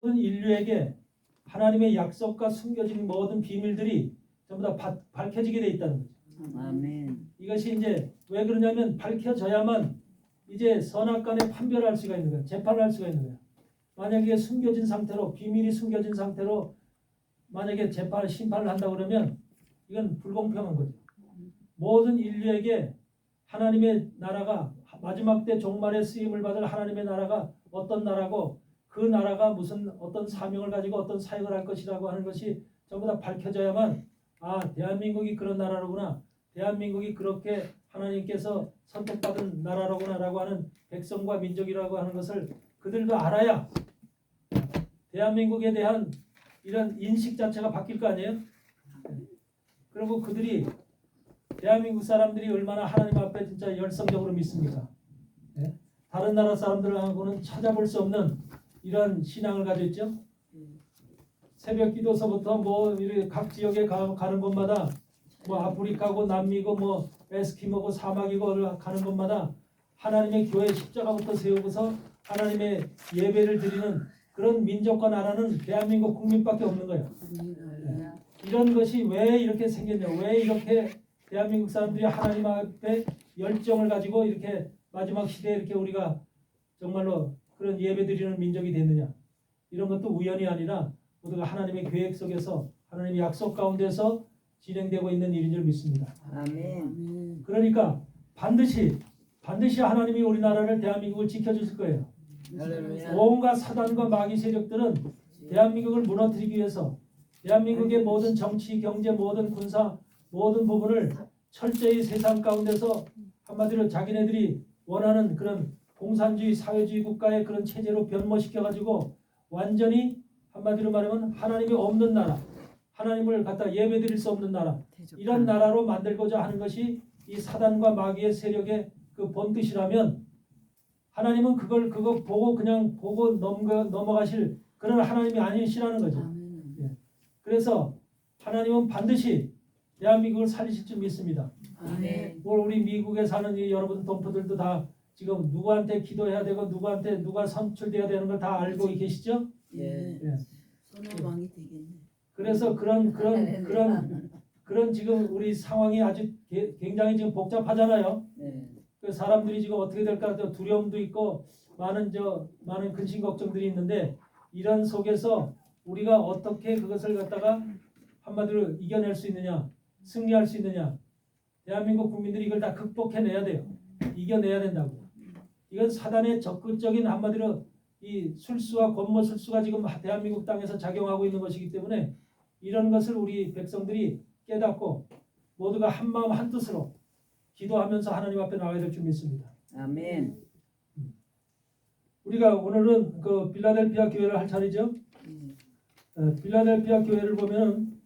모든 인류에게 하나님의 약속과 숨겨진 모든 비밀들이 전부 다 밝혀지게 돼 있다는 거죠. 아멘. 이것이 이제 왜 그러냐면 밝혀져야만 이제 선악간에 판별할 수가 있는 거예요. 재판을 할 수가 있는 거예요. 만약에 숨겨진 상태로 비밀이 숨겨진 상태로 만약에 재판을 심판을 한다 그러면 이건 불공평한 거죠. 모든 인류에게 하나님의 나라가 마지막 때 종말에 쓰임을 받을 하나님의 나라가 어떤 나라고 그 나라가 무슨 어떤 사명을 가지고 어떤 사역을 할 것이라고 하는 것이 전부 다 밝혀져야만 대한민국이 그런 나라로구나. 대한민국이 그렇게 하나님께서 선택받은 나라로구나라고 하는 백성과 민족이라고 하는 것을 그들도 알아야 대한민국에 대한 이런 인식 자체가 바뀔 거 아니에요? 그리고 그들이 대한민국 사람들이 얼마나 하나님 앞에 진짜 열성적으로 믿습니까? 네? 다른 나라 사람들하고는 찾아볼 수 없는 이런 신앙을 가지고 있죠. 새벽 기도서부터 뭐 각 지역에 가는 곳마다 뭐 아프리카고 남미고 뭐 에스키모고 사막이고 가는 곳마다 하나님의 교회 십자가부터 세우고서 하나님의 예배를 드리는 그런 민족과 나라는 대한민국 국민밖에 없는 거예요. 이런 것이 왜 이렇게 생겼냐? 왜 이렇게 대한민국 사람들이 하나님 앞에 열정을 가지고 이렇게 마지막 시대에 이렇게 우리가 정말로 그런 예배 드리는 민족이 됐느냐? 이런 것도 우연이 아니라 모두가 하나님의 계획 속에서 하나님의 약속 가운데서 진행되고 있는 일인 줄 믿습니다. 아멘. 그러니까 반드시 하나님이 우리나라를 대한민국을 지켜주실 거예요. 할렐루야. 온갖 사단과 마귀 세력들은 대한민국을 무너뜨리기 위해서 대한민국의 모든 정치, 경제, 모든 군사, 모든 부분을 철저히 세상 가운데서 한마디로 자기네들이 원하는 그런 공산주의, 사회주의 국가의 그런 체제로 변모시켜가지고 완전히 한마디로 말하면 하나님이 없는 나라, 하나님을 갖다 예배드릴 수 없는 나라, 이런 나라로 만들고자 하는 것이 이 사단과 마귀의 세력의 그 본뜻이라면 하나님은 그거 보고 그냥 보고 넘어가실 그런 하나님이 아니시라는 거죠. 예. 그래서 하나님은 반드시 대한민국을 살리실 줄 믿습니다. 아멘. 우리 미국에 사는 이 여러분 동포들도 다 지금 누구한테 기도해야 되고 누구한테 누가 선출돼야 되는 걸 다 알고 계시죠? 예. 예. 선호왕이 되겠네. 그래서 그런 지금 우리 상황이 아주 굉장히 지금 복잡하잖아요. 네. 그 사람들이 지금 어떻게 될까 두려움도 있고 많은 근심 걱정들이 있는데 이런 속에서 우리가 어떻게 그것을 갖다가 한마디로 이겨낼 수 있느냐, 승리할 수 있느냐, 대한민국 국민들이 이걸 다 극복해내야 돼요. 이겨내야 된다고. 이건 사단의 적극적인 한마디로 이 술수와 권모술수가 지금 대한민국 땅에서 작용하고 있는 것이기 때문에 이런 것을 우리 백성들이 깨닫고 모두가 한마음 한뜻으로 기도하면서 하나님 앞에 나와야 될 줄 믿습니다. 아멘. 우리가 오늘은 그 빌라델피아 교회를 할 차례죠. 빌라델피아 교회를 보면은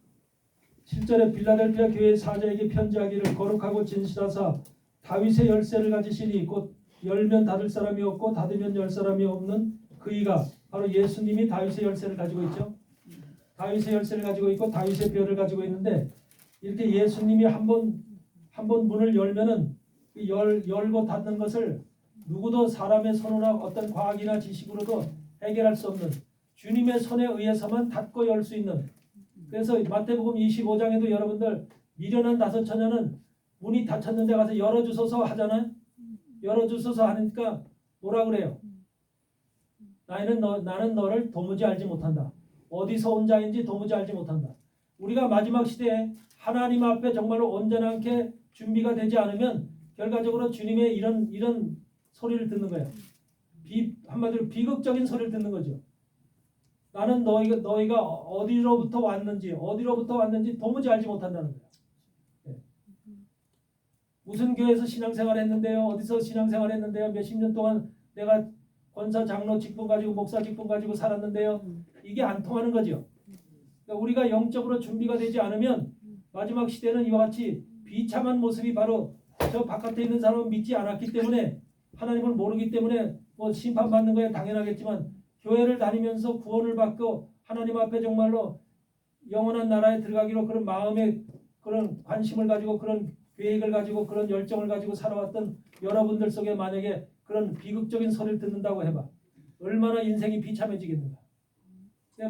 7절에 빌라델피아 교회 사자에게 편지하기를 거룩하고 진실하사 다윗의 열쇠를 가지시니 곧 열면 닫을 사람이 없고 닫으면 열 사람이 없는 그이가 바로 예수님이 다윗의 열쇠를 가지고 있죠. 다윗의 열쇠를 가지고 있고 다윗의 뼈를 가지고 있는데 이렇게 예수님이 한 번 문을 열면은 열고 닫는 것을 누구도 사람의 손으로 어떤 과학이나 지식으로도 해결할 수 없는 주님의 손에 의해서만 닫고 열 수 있는. 그래서 마태복음 25장에도 여러분들 미련한 다섯 처녀는 문이 닫혔는데 가서 열어주소서 하잖아요. 열어주소서 하니까 뭐라 그래요? 나는 너를 도무지 알지 못한다. 어디서 온 자인지 도무지 알지 못한다. 우리가 마지막 시대에 하나님 앞에 정말로 온전하게 준비가 되지 않으면 결과적으로 주님의 이런 소리를 듣는 거예요. 한마디로 비극적인 소리를 듣는 거죠. 나는 너희가 어디로부터 왔는지 도무지 알지 못한다는 거예요. 네. 무슨 교회에서 신앙생활 했는데요? 어디서 신앙생활 했는데요? 몇십 년 동안 내가 권사 장로 직분 가지고 목사 직분 가지고 살았는데요. 이게 안 통하는 거죠. 그러니까 우리가 영적으로 준비가 되지 않으면 마지막 시대는 이와 같이 비참한 모습이 바로 저 바깥에 있는 사람은 믿지 않았기 때문에 하나님을 모르기 때문에 뭐 심판받는 거야 당연하겠지만 교회를 다니면서 구원을 받고 하나님 앞에 정말로 영원한 나라에 들어가기로 그런 마음의 그런 관심을 가지고 그런 계획을 가지고 그런 열정을 가지고 살아왔던 여러분들 속에 만약에 그런 비극적인 소리를 듣는다고 해봐. 얼마나 인생이 비참해지겠는가.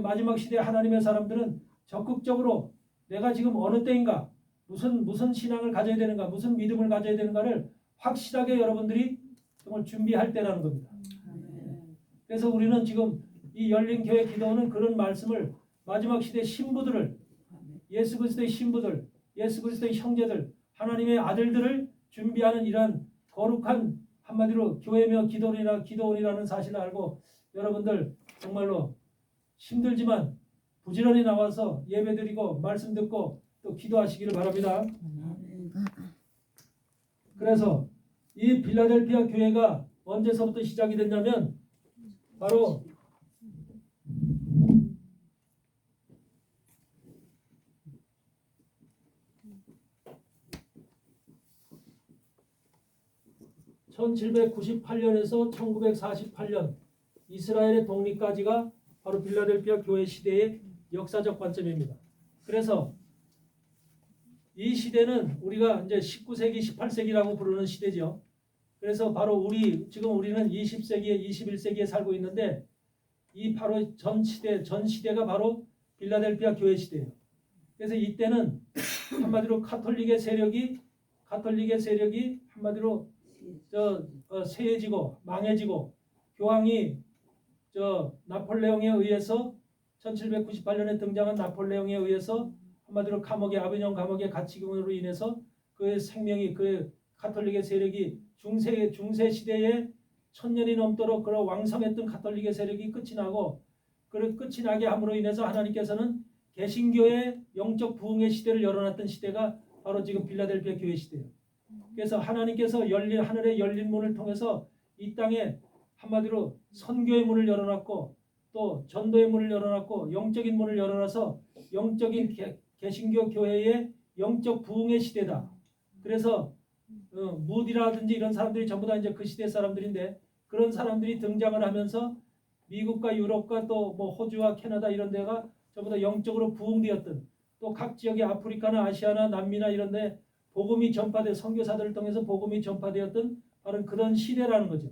마지막 시대 하나님의 사람들은 적극적으로 내가 지금 어느 때인가, 무슨 신앙을 가져야 되는가, 무슨 믿음을 가져야 되는가를 확실하게 여러분들이 정말 준비할 때라는 겁니다. 그래서 우리는 지금 이 열린교회 기도는 그런 말씀을 마지막 시대 신부들을, 예수 그리스도의 신부들, 예수 그리스도의 형제들, 하나님의 아들들을 준비하는 이러한 거룩한, 한마디로 교회며 기도원이라는 사실을 알고 여러분들 정말로 힘들지만 부지런히 나와서 예배드리고 말씀 듣고 또 기도하시기를 바랍니다. 그래서 이 빌라델피아 교회가 언제서부터 시작이 됐냐면 바로 (1798년에서) (1948년) 이스라엘의 독립까지가 바로 빌라델피아 교회 시대의 역사적 관점입니다. 그래서 이 시대는 우리가 이제 19세기, 18세기라고 부르는 시대죠. 그래서 바로 지금 우리는 20세기에 21세기에 살고 있는데 이 바로 전 시대가 바로 빌라델피아 교회 시대예요. 그래서 이때는 한마디로 카톨릭의 세력이 한마디로 세해지고 망해지고 교황이 나폴레옹에 의해서 1798년에 등장한 나폴레옹에 의해서 한마디로 아비뇽 감옥에 갇힘으로 인해서 그의 생명이 그 가톨릭의 세력이 중세 시대에 1000년이 넘도록 그런 왕성했던 가톨릭의 세력이 끝이 나고 그 끝이 나게 함으로 인해서 하나님께서는 개신교의 영적 부흥의 시대를 열어놨던 시대가 바로 지금 빌라델피아 교회 시대예요. 그래서 하나님께서 하늘의 열린 문을 통해서 이 땅에 한마디로 선교의 문을 열어놨고 또 전도의 문을 열어놨고 영적인 문을 열어놔서 영적인 개신교 교회의 영적 부흥의 시대다. 그래서 무디라든지 이런 사람들이 전부 다 이제 그 시대 사람들인데 그런 사람들이 등장을 하면서 미국과 유럽과 또 뭐 호주와 캐나다 이런 데가 전부 다 영적으로 부흥되었던 또 각 지역의 아프리카나 아시아나 남미나 이런 데 복음이 선교사들을 통해서 복음이 전파되었던 바로 그런 시대라는 거죠.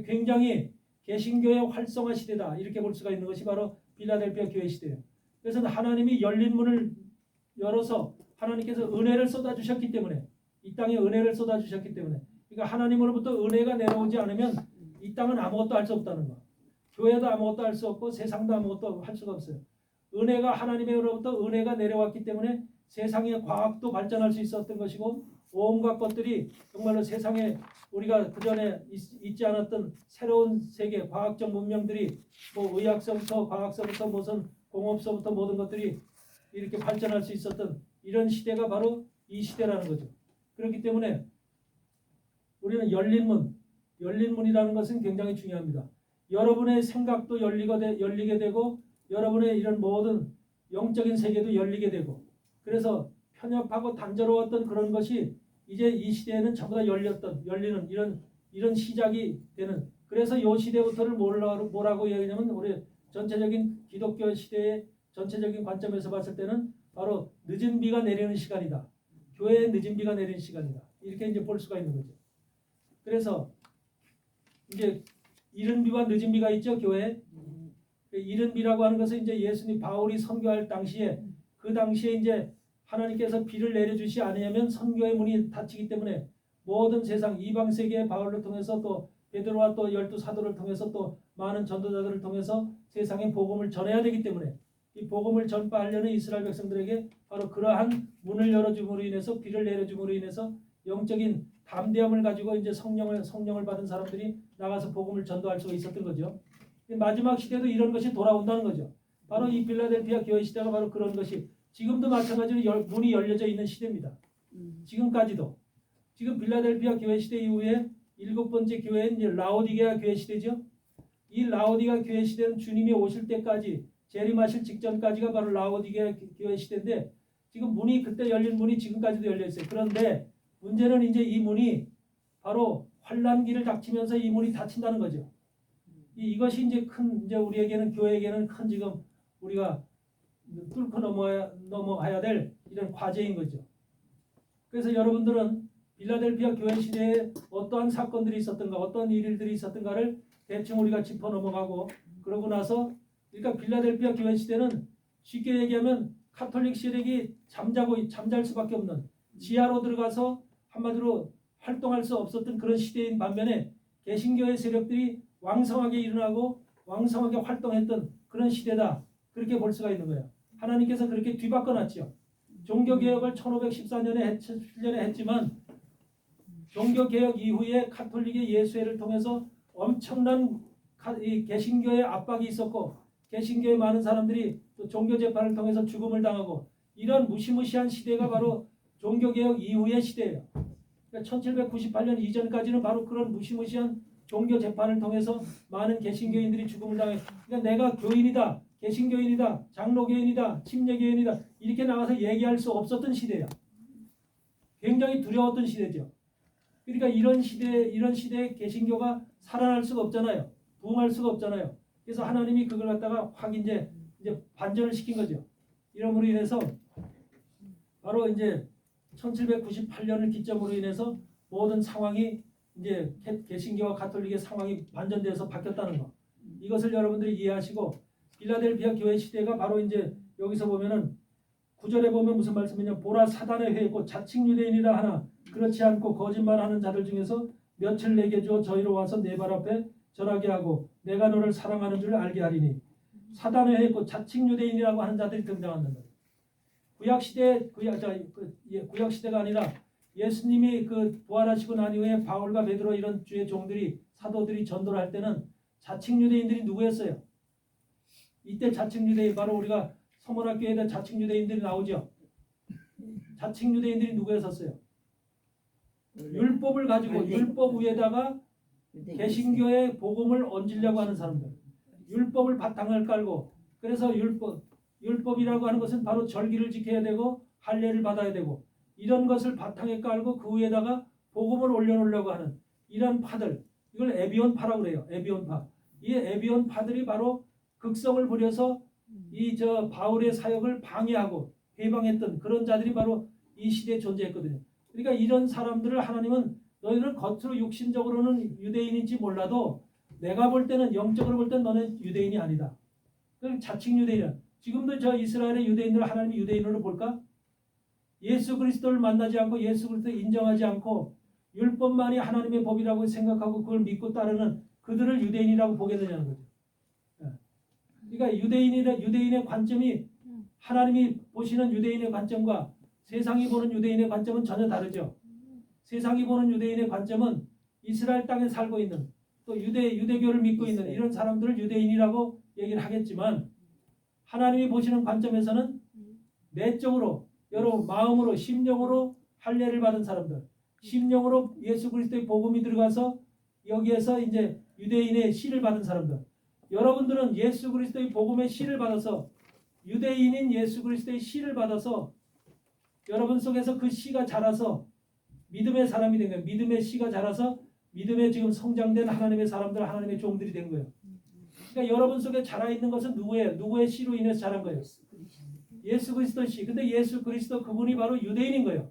굉장히 개신교의 활성화 시대다 이렇게 볼 수가 있는 것이 바로 빌라델피아 교회 시대예요. 그래서 하나님이 열린 문을 열어서 하나님께서 은혜를 쏟아주셨기 때문에 이 땅에 은혜를 쏟아주셨기 때문에 그러니까 하나님으로부터 은혜가 내려오지 않으면 이 땅은 아무것도 할 수 없다는 거. 교회도 아무것도 할 수 없고 세상도 아무것도 할 수가 없어요. 은혜가 하나님으로부터 은혜가 내려왔기 때문에 세상의 과학도 발전할 수 있었던 것이고 온갖 것들이 정말로 세상에 우리가 그전에 있지 않았던 새로운 세계 과학적 문명들이 뭐 의학서부터 과학서부터 무슨 공업서부터 모든 것들이 이렇게 발전할 수 있었던 이런 시대가 바로 이 시대라는 거죠. 그렇기 때문에 우리는 열린 문이라는 것은 굉장히 중요합니다. 여러분의 생각도 열리게 되고 여러분의 이런 모든 영적인 세계도 열리게 되고 그래서 편협하고 단조로웠던 그런 것이 이제 이 시대에는 전부 다 열리는 이런 시작이 되는 그래서 이 시대부터를 뭐라고 얘기하냐면 우리 전체적인 기독교 시대의 전체적인 관점에서 봤을 때는 바로 늦은 비가 내리는 시간이다. 교회에 늦은 비가 내리는 시간이다. 이렇게 이제 볼 수가 있는 거죠. 그래서 이제 이른 비와 늦은 비가 있죠, 교회에. 이른 비라고 하는 것은 이제 예수님 바울이 선교할 당시에 그 당시에 이제 하나님께서 비를 내려주시 않으면 선교의 문이 닫히기 때문에 모든 세상 이방 세계의 바울을 통해서 또 베드로와 또 12 사도를 통해서 또 많은 전도자들을 통해서 세상에 복음을 전해야 되기 때문에 이 복음을 전파하려는 이스라엘 백성들에게 바로 그러한 문을 열어줌으로 인해서 비를 내려줌으로 인해서 영적인 담대함을 가지고 이제 성령을 받은 사람들이 나가서 복음을 전도할 수가 있었던 거죠. 마지막 시대도 이런 것이 돌아온다는 거죠. 바로 이 빌라델피아 교회 시대가 바로 그런 것이 지금도 마찬가지로 문이 열려져 있는 시대입니다. 지금까지도. 지금 빌라델피아 교회 시대 이후에 7번째 교회는 이제 라오디게아 교회 시대죠. 이 라오디게아 교회 시대는 주님이 오실 때까지 재림하실 직전까지가 바로 라오디게아 교회 시대인데 지금 그때 열린 문이 지금까지도 열려 있어요. 그런데 문제는 이제 이 문이 바로 환란기를 닥치면서 이 문이 닫힌다는 거죠. 이것이 이제 우리에게는 교회에게는 큰 지금 우리가 뚫고 넘어가야 될 이런 과제인 거죠. 그래서 여러분들은 빌라델피아 교회 시대에 어떠한 사건들이 있었던가 어떤 일들이 있었던가를 대충 우리가 짚어 넘어가고 그러고 나서 그러니까 빌라델피아 교회 시대는 쉽게 얘기하면 카톨릭 세력이 잠잘 수밖에 없는 지하로 들어가서 한마디로 활동할 수 없었던 그런 시대인 반면에 개신교의 세력들이 왕성하게 일어나고 왕성하게 활동했던 그런 시대다. 그렇게 볼 수가 있는 거예요. 하나님께서 그렇게 뒤바꿔놨죠. 종교개혁을 1514년에 17년에 했지만 종교개혁 이후에 카톨릭의 예수회를 통해서 엄청난 이 개신교의 압박이 있었고 개신교의 많은 사람들이 또 종교재판을 통해서 죽음을 당하고 이런 무시무시한 시대가 바로 종교개혁 이후의 시대예요. 그러니까 1798년 이전까지는 바로 그런 무시무시한 종교재판을 통해서 많은 개신교인들이 죽음을 당해. 그러니까 내가 교인이다, 개신교인이다, 장로교인이다, 침례교인이다 이렇게 나가서 얘기할 수 없었던 시대야. 굉장히 두려웠던 시대죠. 그러니까 이런 시대에 개신교가 살아날 수가 없잖아요. 부흥할 수가 없잖아요. 그래서 하나님이 그걸 갖다가 확 이제 반전을 시킨 거죠. 이러므로 인해서 바로 이제 1798년을 기점으로 인해서 모든 상황이 이제 개신교와 가톨릭의 상황이 반전돼서 바뀌었다는 거. 이것을 여러분들이 이해하시고 빌라델피아 교회 시대가 바로 이제 여기서 보면은 9절에 보면 무슨 말씀이냐? 보라 사단의 회고 자칭 유대인이라 하나 그렇지 않고 거짓말하는 자들 중에서 며칠 내게 주어 저희로 와서 내 발 앞에 절하게 하고 내가 너를 사랑하는 줄 알게 하리니 사단의 회고 자칭 유대인이라고 하는 자들이 등장한다. 구약 시대가 아니라 예수님이 그 부활하시고 난 이후에 바울과 베드로 이런 주의 종들이 사도들이 전도를 할 때는 자칭 유대인들이 누구였어요? 이때 자칭 유대인 바로 우리가 서문학교에다 자칭 유대인들이 나오죠. 자칭 유대인들이 누구였었어요? 율법을 가지고 율법 위에다가 개신교의 복음을 얹으려고 하는 사람들. 율법을 바탕을 깔고 그래서 율법이라고 하는 것은 바로 절기를 지켜야 되고 할례를 받아야 되고 이런 것을 바탕에 깔고 그 위에다가 복음을 올려놓으려고 하는 이런 파들 이걸 에비온파라고 그래요. 에비온파. 이 에비온파들이 바로 극성을 부려서 이 바울의 사역을 방해하고 해방했던 그런 자들이 바로 이 시대에 존재했거든요. 그러니까 이런 사람들을 하나님은 너희는 겉으로 육신적으로는 유대인인지 몰라도 내가 볼 때는 영적으로 볼 때는 너는 유대인이 아니다. 그럼 자칭 유대인이야. 지금도 저 이스라엘의 유대인들을 하나님이 유대인으로 볼까? 예수 그리스도를 만나지 않고 예수 그리스도를 인정하지 않고 율법만이 하나님의 법이라고 생각하고 그걸 믿고 따르는 그들을 유대인이라고 보게 되냐는 거죠. 그러니까 유대인의 관점이 하나님이 보시는 유대인의 관점과 세상이 보는 유대인의 관점은 전혀 다르죠. 세상이 보는 유대인의 관점은 이스라엘 땅에 살고 있는 또 유대교를 믿고 있는 이런 사람들을 유대인이라고 얘기를 하겠지만 하나님이 보시는 관점에서는 내적으로 여러분 마음으로 심령으로 할례를 받은 사람들 심령으로 예수 그리스도의 복음이 들어가서 여기에서 이제 유대인의 씨를 받은 사람들 여러분들은 예수 그리스도의 복음의 씨를 받아서 유대인인 예수 그리스도의 씨를 받아서 여러분 속에서 그 씨가 자라서 믿음의 사람이 된 거예요. 믿음의 씨가 자라서 믿음에 지금 성장된 하나님의 사람들, 하나님의 종들이 된 거예요. 그러니까 여러분 속에 자라 있는 것은 누구예요? 누구의 씨로 인해서 자란 거예요? 예수 그리스도 씨. 근데 예수 그리스도 그분이 바로 유대인인 거예요.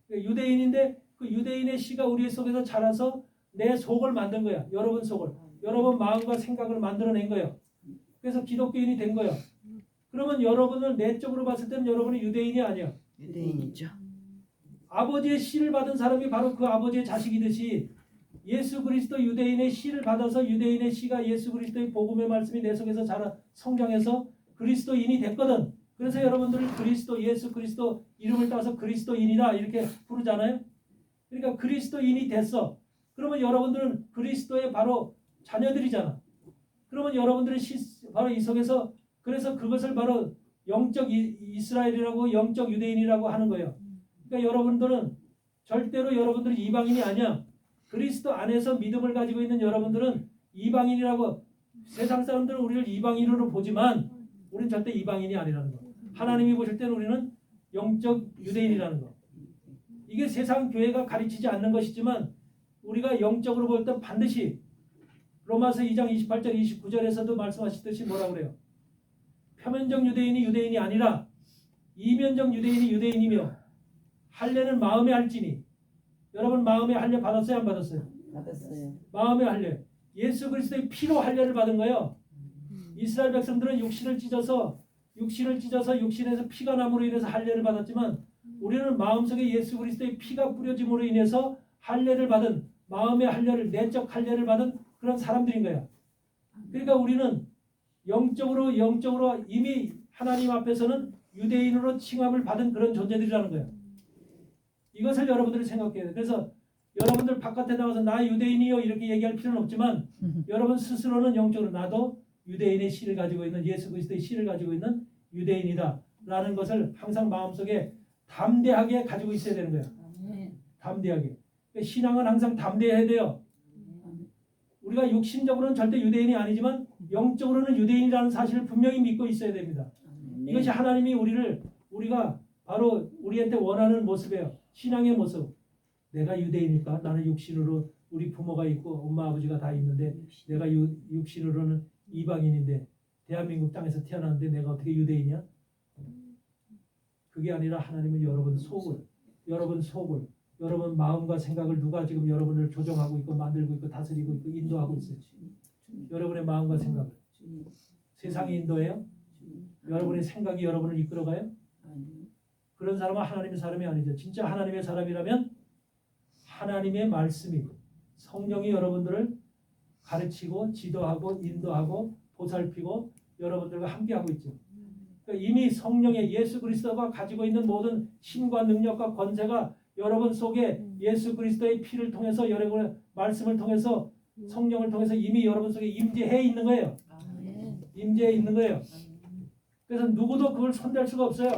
유대인인데 그 유대인의 씨가 우리 속에서 자라서 내 속을 만든 거야. 여러분 속을. 여러분 마음과 생각을 만들어낸 거예요. 그래서 기독교인이 된 거예요. 그러면 여러분을 내적으로 봤을 때는 여러분이 유대인이 아니야. 유대인이죠. 아버지의 씨를 받은 사람이 바로 그 아버지의 자식이듯이 예수 그리스도 유대인의 씨를 받아서 유대인의 씨가 예수 그리스도의 복음의 말씀이 내 속에서 자라 성장해서 그리스도인이 됐거든. 그래서 여러분들을 그리스도 예수 그리스도 이름을 따서 그리스도인이다 이렇게 부르잖아요. 그러니까 그리스도인이 됐어. 그러면 여러분들은 그리스도의 바로 자녀들이잖아. 그러면 여러분들은 바로 이 속에서 그래서 그것을 바로 영적 이스라엘이라고 영적 유대인이라고 하는 거예요. 그러니까 여러분들은 절대로 여러분들이 이방인이 아니야. 그리스도 안에서 믿음을 가지고 있는 여러분들은 이방인이라고 세상 사람들은 우리를 이방인으로 보지만 우리는 절대 이방인이 아니라는 거. 하나님이 보실 때는 우리는 영적 유대인이라는 거. 이게 세상 교회가 가르치지 않는 것이지만 우리가 영적으로 볼 때 반드시 로마서 2장 28절 29절에서도 말씀하시듯이 뭐라고 그래요? 표면적 유대인이 유대인이 아니라 이면적 유대인이 유대인이며 할례는 마음에 할지니 여러분 마음에 할례 받았어요? 안 받았어요? 받았어요. 마음에 할례. 예수 그리스도의 피로 할례를 받은 거예요. 이스라엘 백성들은 육신을 찢어서 육신에서 피가 남으로 인해서 할례를 받았지만 우리는 마음속에 예수 그리스도의 피가 뿌려짐으로 인해서 할례를 받은 마음의 할례를 내적 할례를 받은 그런 사람들인 거야. 그러니까 우리는 영적으로 이미 하나님 앞에서는 유대인으로 칭함을 받은 그런 존재들이라는 거야. 이것을 여러분들이 생각해야 돼. 그래서 여러분들 바깥에 나가서 나 유대인이요 이렇게 얘기할 필요는 없지만 여러분 스스로는 영적으로 나도 유대인의 씨를 가지고 있는 예수 그리스도의 씨를 가지고 있는 유대인이다 라는 것을 항상 마음속에 담대하게 가지고 있어야 되는 거야. 담대하게. 그러니까 신앙은 항상 담대해야 돼요. 우리가 육신적으로는 절대 유대인이 아니지만 영적으로는 유대인이라는 사실을 분명히 믿고 있어야 됩니다. 이것이 하나님이 우리가 바로 우리한테 원하는 모습이에요. 신앙의 모습. 내가 유대인일까? 나는 육신으로 우리 부모가 있고 엄마 아버지가 다 있는데 내가 육신으로는 이방인인데 대한민국 땅에서 태어났는데 내가 어떻게 유대인이야? 그게 아니라 하나님은 여러분 여러분 마음과 생각을 누가 지금 여러분을 조정하고 있고 만들고 있고 다스리고 있고 인도하고 있어요. 여러분의 마음과 생각을. 세상이 인도해요? 여러분의 생각이 여러분을 이끌어가요? 그런 사람은 하나님의 사람이 아니죠. 진짜 하나님의 사람이라면 하나님의 말씀이 성령이 여러분들을 가르치고 지도하고 인도하고 보살피고 여러분들과 함께하고 있죠. 그러니까 이미 성령의 예수 그리스도가 가지고 있는 모든 힘과 능력과 권세가 여러분 속에 예수 그리스도의 피를 통해서 여러분의 말씀을 통해서 성령을 통해서 이미 여러분 속에 임재해 있는 거예요. 임재해 있는 거예요. 그래서 누구도 그걸 손댈 수가 없어요.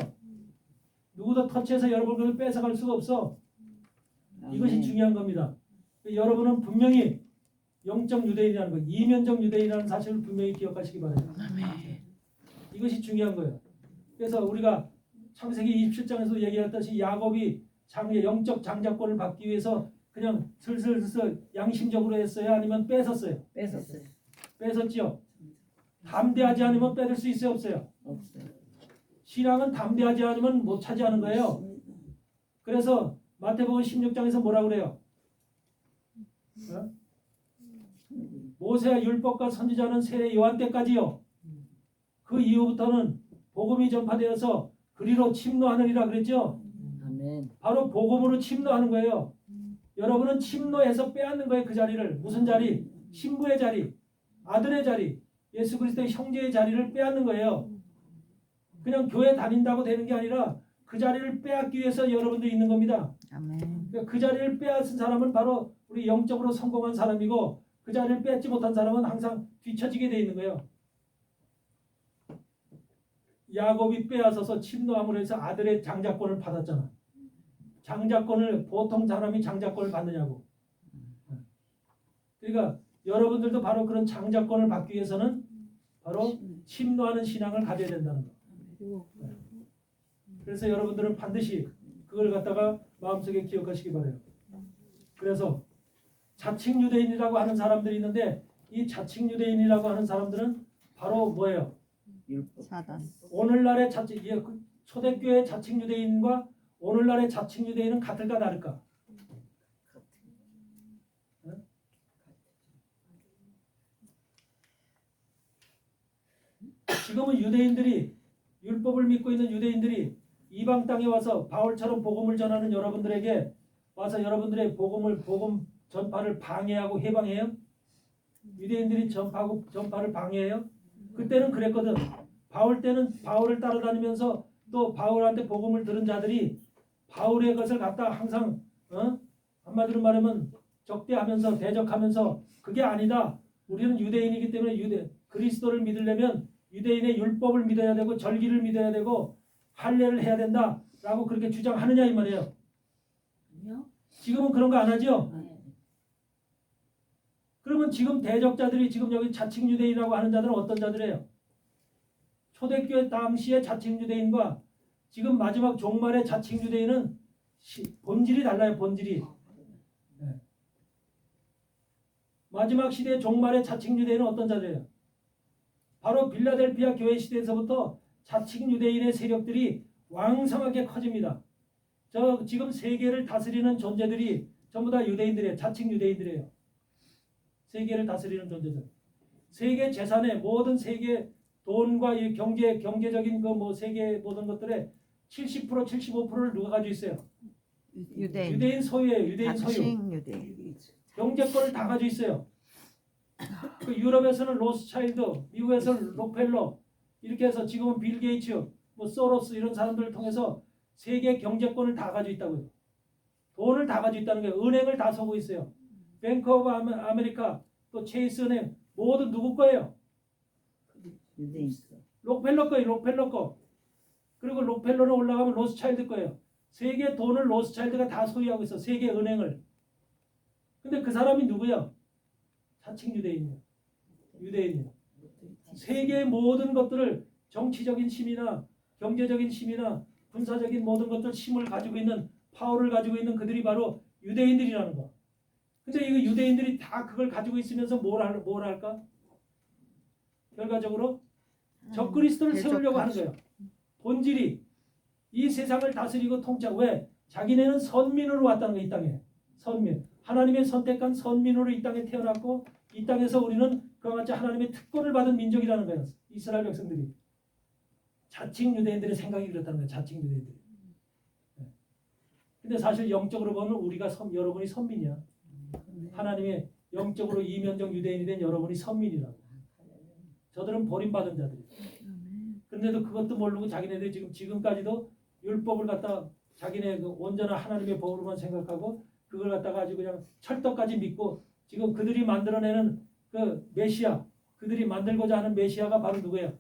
누구도 터치해서 여러분을 뺏어갈 수가 없어. 이것이 중요한 겁니다. 여러분은 분명히 영적 유대인이라는 거, 이면적 유대인이라는 사실을 분명히 기억하시기 바랍니다. 이것이 중요한 거예요. 그래서 우리가 창세기 27장에서 얘기했듯이 야곱이 영적 장자권을 받기 위해서 그냥 슬슬 양심적으로 했어요? 아니면 뺏었어요? 뺏었죠. 담대하지 않으면 뺏을 수 있어요? 없어요? 신앙은 담대하지 않으면 못 차지하는 거예요. 그래서 마태복음 16장에서 뭐라고 그래요? 모세와 율법과 선지자는 세례 요한 때까지요. 그 이후부터는 복음이 전파되어서 그리로 침노하느니라 그랬죠. 바로 복음으로 침노하는 거예요. 여러분은 침노해서 빼앗는 거예요. 그 자리를. 무슨 자리? 신부의 자리, 아들의 자리, 예수 그리스도의 형제의 자리를 빼앗는 거예요. 그냥 교회 다닌다고 되는 게 아니라 그 자리를 빼앗기 위해서 여러분도 있는 겁니다. 그러니까 그 자리를 빼앗은 사람은 바로 우리 영적으로 성공한 사람이고 그 자리를 뺏지 못한 사람은 항상 뒤처지게 돼 있는 거예요. 야곱이 빼앗아서 침노함으로 해서 아들의 장자권을 받았잖아. 장자권을 보통 사람이 장자권을 받느냐고. 그러니까 여러분들도 바로 그런 장자권을 받기 위해서는 바로 침노하는 신앙을 가져야 된다는 거. 그래서 여러분들은 반드시 그걸 갖다가 마음속에 기억하시기 바라요. 그래서 자칭 유대인이라고 하는 사람들이 있는데 이 자칭 유대인이라고 하는 사람들은 바로 뭐예요? 사단. 오늘날의 초대교회 자칭 유대인과 오늘날의 자칭 유대인은 같을까 다를까? 지금은 유대인들이 율법을 믿고 있는 유대인들이 이방 땅에 와서 바울처럼 복음을 전하는 여러분들에게 와서 여러분들의 복음 전파를 방해하고 해방해요? 유대인들이 전파를 방해해요? 그때는 그랬거든. 바울 때는 바울을 따라다니면서 또 바울한테 복음을 들은 자들이 바울의 것을 갖다 항상 한마디로 말하면 적대하면서 대적하면서 그게 아니다. 우리는 유대인이기 때문에 그리스도를 믿으려면 유대인의 율법을 믿어야 되고 절기를 믿어야 되고 할례를 해야 된다라고 그렇게 주장하느냐 이 말이에요. 지금은 그런 거 안 하죠? 그러면 지금 대적자들이 지금 여기 자칭 유대인이라고 하는 자들은 어떤 자들이에요? 초대교회 당시의 자칭 유대인과 지금 마지막 종말의 자칭 유대인은 본질이 달라요. 본질이. 네. 마지막 시대 종말의 자칭 유대인은 어떤 자들이에요? 바로 빌라델피아 교회 시대에서부터 자칭 유대인의 세력들이 왕성하게 커집니다. 지금 세계를 다스리는 존재들이 전부 다 유대인들이에요. 자칭 유대인들이에요. 세계를 다스리는 존재들. 세계 재산의 모든 세계 돈과 이 경제적인 그 뭐 세계 모든 것들의 70% 75%를 누가 가지고 있어요? 유대인. 유대인 소유예요. 유대인 소유. 자칭 유대인. 경제권을 다 가지고 있어요. 그 유럽에서는 로스차일드, 미국에서는 록펠러 이렇게 해서 지금은 빌 게이츠, 뭐 소로스 이런 사람들을 통해서 세계 경제권을 다 가지고 있다고요. 돈을 다 가지고 있다는 거예요. 은행을 다 서고 있어요. 뱅크 오브 아메리카, 또 체이스 은행 모두 누구 거예요? 유대인. 록펠러 거예요. 록펠러 거. 그리고 록펠러로 올라가면 로스차일드 거예요. 세계 돈을 로스차일드가 다 소유하고 있어. 세계 은행을. 근데 그 사람이 누구야? 자칭 유대인이야. 유대인이야. 세계의 모든 것들을 정치적인 힘이나 경제적인 힘이나 군사적인 모든 것들 힘을 가지고 있는 파워를 가지고 있는 그들이 바로 유대인들이라는 거. 근데 이거 유대인들이 다 그걸 가지고 있으면서 뭘 할까? 결과적으로 적그리스도를 세우려고 하는 거예요. 본질이 이 세상을 다스리고 통치하고 왜? 자기네는 선민으로 왔다는 거예요. 이 땅에. 선민. 하나님의 선택한 선민으로 이 땅에 태어났고 이 땅에서 우리는 그와 같이 하나님의 특권을 받은 민족이라는 거예요. 이스라엘 백성들이. 자칭 유대인들의 생각이 그렇다는 거예요. 자칭 유대인들이. 근데 사실 영적으로 보면 우리가 여러분이 선민이야. 하나님의 영적으로 이면적 유대인이 된 여러분이 선민이라고. 저들은 버림받은 자들이에요. 그런데도 그것도 모르고 자기네들이 지금까지도 율법을 갖다 자기네 그 온전한 하나님의 법으로만 생각하고 그걸 갖다가 아주 그냥 철떡까지 믿고 지금 그들이 만들어내는 그 메시아, 그들이 만들고자 하는 메시아가 바로 누구예요?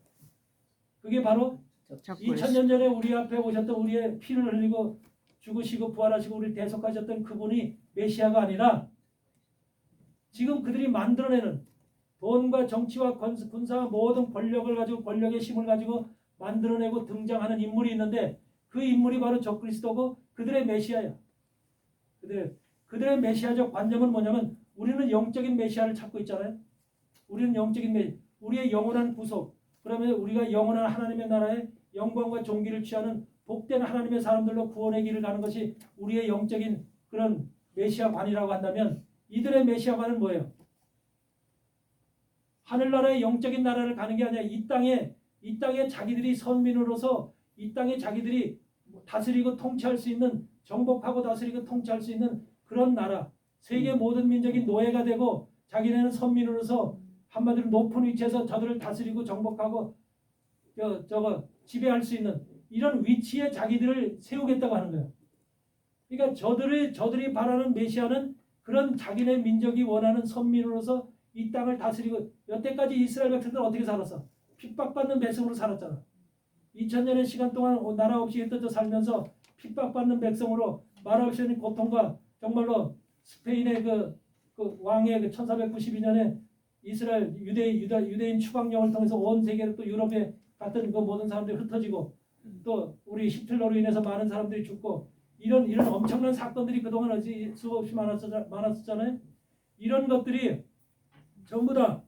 그게 바로 2000년 전에 우리 앞에 오셨던 우리의 피를 흘리고 죽으시고 부활하시고 우리를 대속하셨던 그분이 메시아가 아니라 지금 그들이 만들어내는 돈과 정치와 군사와 모든 권력을 가지고 권력의 힘을 가지고 만들어내고 등장하는 인물이 있는데 그 인물이 바로 적그리스도고 그들의 메시아야. 그들의 메시아적 관념은 뭐냐면 우리는 영적인 메시아를 찾고 있잖아요. 우리는 영적인 우리의 영원한 구속. 그러면 우리가 영원한 하나님의 나라의 영광과 존귀를 취하는 복된 하나님의 사람들로 구원의 길을 가는 것이 우리의 영적인 그런 메시아관이라고 한다면 이들의 메시아관은 뭐예요? 하늘나라의 영적인 나라를 가는 게 아니라 이 땅에 자기들이 선민으로서 이 땅에 자기들이 다스리고 통치할 수 있는 정복하고 다스리고 통치할 수 있는 그런 나라. 세계 모든 민족이 노예가 되고 자기네는 선민으로서 한마디로 높은 위치에서 저들을 다스리고 정복하고 지배할 수 있는 이런 위치에 자기들을 세우겠다고 하는 거예요. 그러니까 저들이 바라는 메시아는 그런 자기네 민족이 원하는 선민으로서 이 땅을 다스리고 여태까지 이스라엘 백성들은 어떻게 살았어? 핍박받는 백성으로 살았잖아. 2000년의 시간 동안 나라 없이 흩어져 살면서 핍박받는 백성으로 말할 수 있는 고통과 정말로 스페인의 그 왕의 1492년에 이스라엘 유대인 추방령을 통해서 온 세계로 또 유럽에 갔던 그 모든 사람들이 흩어지고 또 우리 히틀러로 인해서 많은 사람들이 죽고 이런 엄청난 사건들이 그동안 수없이 많았었잖아요. 이런 것들이 전부 다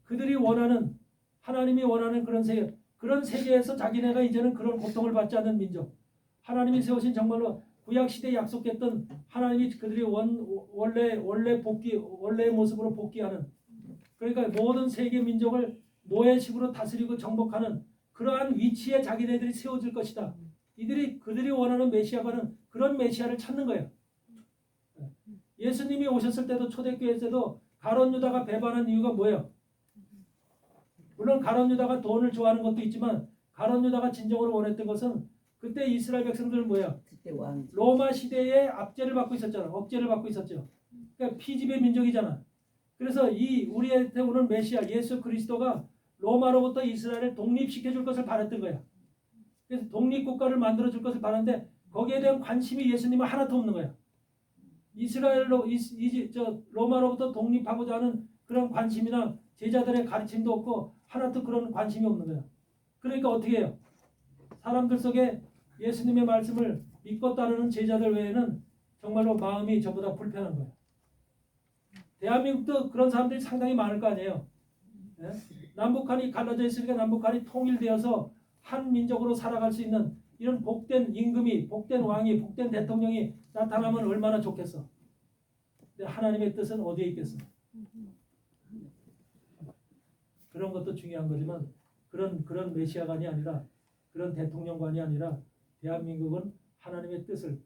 그들이 원하는 하나님이 원하는 그런 세계에서 자기네가 이제는 그런 고통을 받지 않는 민족. 하나님이 세우신 정말로 구약 시대에 약속했던 하나님이 그들이 원래의 모습으로 복귀하는 그러니까 모든 세계 민족을 노예식으로 다스리고 정복하는 그러한 위치에 자기네들이 세워질 것이다. 그들이 원하는 메시아가는 그런 메시아를 찾는 거예요. 예수님이 오셨을 때도 초대교회 때도 가룟 유다가 배반한 이유가 뭐예요? 물론 가룟 유다가 돈을 좋아하는 것도 있지만 가룟 유다가 진정으로 원했던 것은 그때 이스라엘 백성들은 뭐야? 그때 왕. 로마 시대에 압제를 받고 있었잖아. 억제를 받고 있었죠. 그러니까 피지배 민족이잖아. 그래서 우리한테 오는 메시아 예수 그리스도가 로마로부터 이스라엘을 독립시켜줄 것을 바랬던 거야. 그래서 독립국가를 만들어줄 것을 바랐는데 거기에 대한 관심이 예수님은 하나도 없는 거야. 로마로부터 독립하고자 하는 그런 관심이나 제자들의 가르침도 없고 하나도 그런 관심이 없는 거야. 그러니까 어떻게 해요? 사람들 속에 예수님의 말씀을 믿고 따르는 제자들 외에는 정말로 마음이 전부 다 불편한 거예요. 대한민국도 그런 사람들이 상당히 많을 거 아니에요. 네? 남북한이 갈라져 있으니까 남북한이 통일되어서 한 민족으로 살아갈 수 있는 이런 복된 임금이, 복된 왕이, 복된 대통령이 나타나면 얼마나 좋겠어. 근데 하나님의 뜻은 어디에 있겠어? 그런 것도 중요한 거지만 그런 메시아관이 아니라 그런 대통령관이 아니라 대한민국은 하나님의 뜻을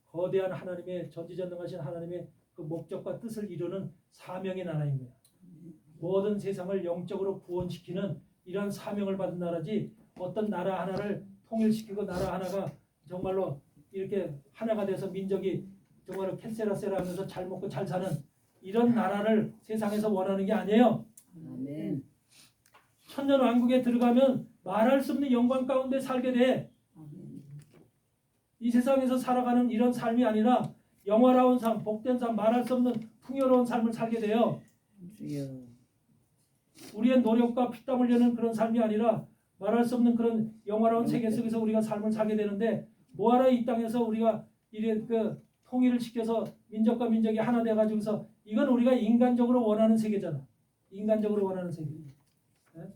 거대한 하나님의 전지전능하신 하나님의 그 목적과 뜻을 이루는 사명의 나라인 거야. 모든 세상을 영적으로 구원시키는 이런 사명을 받은 나라지 어떤 나라 하나를 통일시키고 나라 하나가 정말로 이렇게 하나가 돼서 민족이 정말로 캔세라세라 하면서 잘 먹고 잘 사는 이런 나라를 세상에서 원하는 게 아니에요. 아멘. 천년 왕국에 들어가면 말할 수 없는 영광 가운데 살게 돼. 아멘. 이 세상에서 살아가는 이런 삶이 아니라 영화로운 삶, 복된 삶, 말할 수 없는 풍요로운 삶을 살게 돼요. 주여. 우리의 노력과 피땀 흘리는 그런 삶이 아니라 말할 수 없는 그런 영화로운 세계 속에서 우리가 삶을 살게 되는데 뭐하러 이 땅에서 우리가 이래 그 통일을 시켜서 민족과 민족이 하나 돼가지고서 이건 우리가 인간적으로 원하는 세계잖아. 인간적으로 원하는 세계. 네?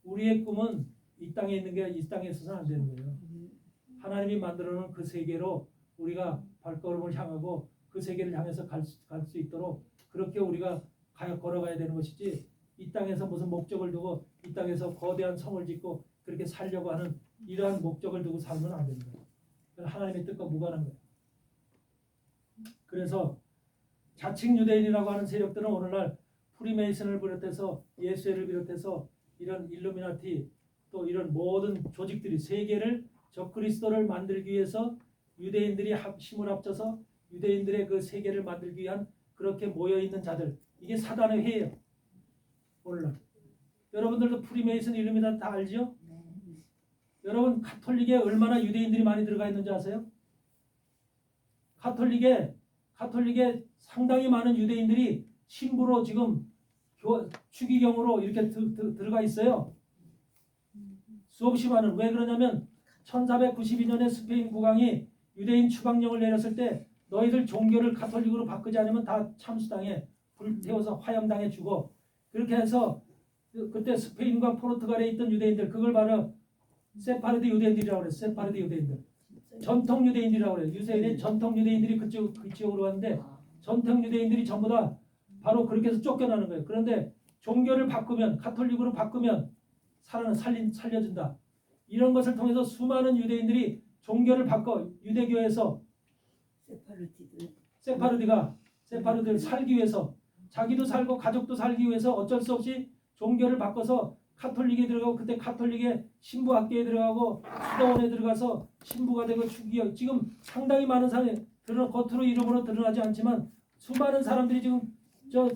우리의 꿈은 이 땅에 있는 게 이 땅에 있어서는 안 되는 거예요. 하나님이 만들어놓은 그 세계로 우리가 발걸음을 향하고 그 세계를 향해서 갈 수 있도록 그렇게 우리가 걸어가야 되는 것이지 이 땅에서 무슨 목적을 두고 이 땅에서 거대한 성을 짓고 그렇게 살려고 하는 이러한 목적을 두고 살면 안 됩니다. 하나님의 뜻과 무관한 거예요. 그래서 자칭 유대인이라고 하는 세력들은 오늘날 프리메이슨을 비롯해서 예수회를 비롯해서 이런 일루미나티 또 이런 모든 조직들이 세계를 적그리스도를 만들기 위해서 유대인들이 힘을 합쳐서 유대인들의 그 세계를 만들기 위한 그렇게 모여있는 자들 이게 사단의 회예요. 오늘날 여러분들도 프리메이슨 일루미나티 다 알죠? 여러분 가톨릭에 얼마나 유대인들이 많이 들어가 있는지 아세요? 가톨릭에 상당히 많은 유대인들이 신부로 지금 추기경으로 이렇게 들어가 있어요. 수없이 많은. 왜 그러냐면 1492년에 스페인 국왕이 유대인 추방령을 내렸을 때 너희들 종교를 가톨릭으로 바꾸지 않으면 다 참수당해 불태워서 화염당해 죽어. 그렇게 해서 그때 스페인과 포르투갈에 있던 유대인들 그걸 바로 세파르드 유대인들이라고 그래요. 세파르드 유대인들. 전통 유대인들이라고 그래요. 유대인의 전통 유대인들이 그 지역으로 왔는데 전통 유대인들이 전부 다 바로 그렇게 해서 쫓겨나는 거예요. 그런데 종교를 바꾸면 가톨릭으로 바꾸면 살려준다. 이런 것을 통해서 수많은 유대인들이 종교를 바꿔 유대교에서 세파르드를 살기 위해서 자기도 살고 가족도 살기 위해서 어쩔 수 없이 종교를 바꿔서 가톨릭에 들어가고 그때 가톨릭의 신부학교에 들어가고 수도원에 들어가서 신부가 되고 추기경 지금 상당히 많은 사람이 겉으로 이름으로 드러나지 않지만 수많은 사람들이 지금 저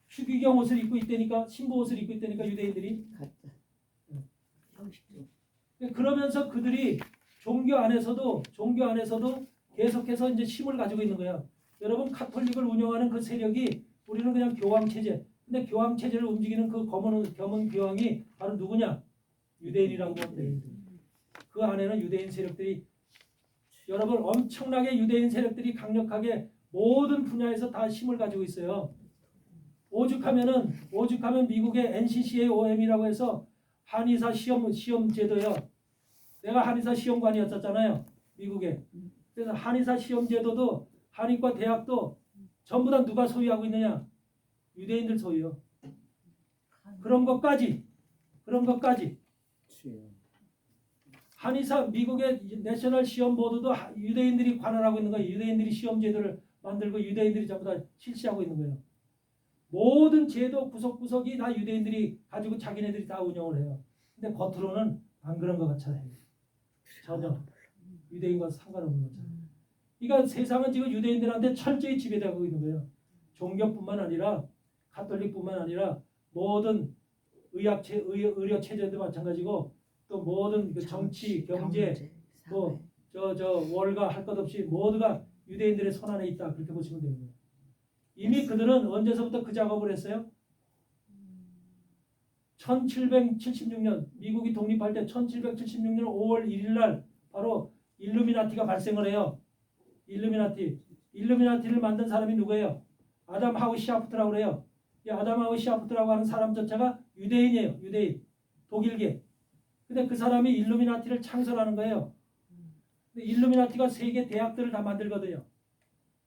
추기경 옷을 입고 있다니까 신부 옷을 입고 있다니까 유대인들이 그러면서 그들이 종교 안에서도 계속해서 이제 힘을 가지고 있는 거야. 여러분 가톨릭을 운영하는 그 세력이 우리는 그냥 교황 체제. 근데 교황 체제를 움직이는 그 겸은 교황이 바로 누구냐? 유대인이라고 보면 돼요. 그 안에는 유대인 세력들이 여러분 엄청나게 유대인 세력들이 강력하게 모든 분야에서 다 힘을 가지고 있어요. 오죽하면 미국의 NCCAOM이라고 해서 한의사 시험 제도요. 내가 한의사 시험관이었잖아요. 미국에. 그래서 한의사 시험 제도도 한의과 대학도 전부 다 누가 소유하고 있느냐? 유대인들 소유요. 그런 것까지 한의사 미국의 내셔널 시험 보드도 유대인들이 관할하고 있는 거예요. 유대인들이 시험 제도를 만들고 유대인들이 전부 다 실시하고 있는 거예요. 모든 제도 구석구석이 다 유대인들이 가지고 자기네들이 다 운영을 해요. 근데 겉으로는 안 그런 것 같잖아요. 전혀 유대인과 상관없는 거잖아요. 그러니까 세상은 지금 유대인들한테 철저히 지배되고 있는 거예요. 종교뿐만 아니라 가톨릭뿐만 아니라 모든 의료 체제도 마찬가지고 또 모든 그 정치, 경제, 뭐 저 월가 할 것 없이 모두가 유대인들의 손 안에 있다 그렇게 보시면 되는 거예요. 이미 그들은 언제서부터 그 작업을 했어요? 1776년 미국이 독립할 때 1776년 5월 1일 날 바로 일루미나티가 발생을 해요. 일루미나티를 만든 사람이 누구예요? 아담 하우 시아프트라고 그래요. 이 아담 하우 시아프트라고 하는 사람 자체가 유대인이에요. 유대인. 독일계. 근데 그 사람이 일루미나티를 창설하는 거예요. 근데 일루미나티가 세계 대학들을 다 만들거든요.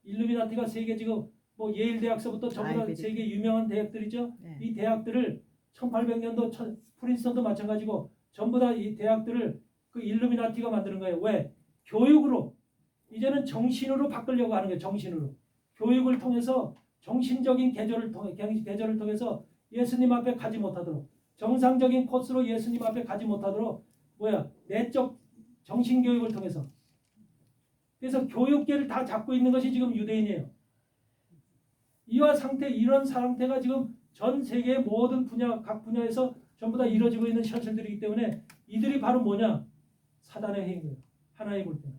일루미나티가 세계 지금 뭐 예일 대학서부터 전부 다 아이비리. 세계 유명한 대학들이죠. 네. 이 대학들을 1800년도 프린스턴도 마찬가지고 전부 다 이 대학들을 그 일루미나티가 만드는 거예요. 왜? 교육으로 이제는 정신으로 바꾸려고 하는 거예요. 정신으로 교육을 통해서 정신적인 개조를 통해서 예수님 앞에 가지 못하도록 정상적인 코스로 예수님 앞에 가지 못하도록 내적 정신 교육을 통해서 그래서 교육계를 다 잡고 있는 것이 지금 유대인이에요. 이런 상태가 지금 전 세계의 모든 분야, 각 분야에서 전부 다 이루어지고 있는 현실들이기 때문에 이들이 바로 뭐냐? 사단의 행위예요. 하나의 볼 때는.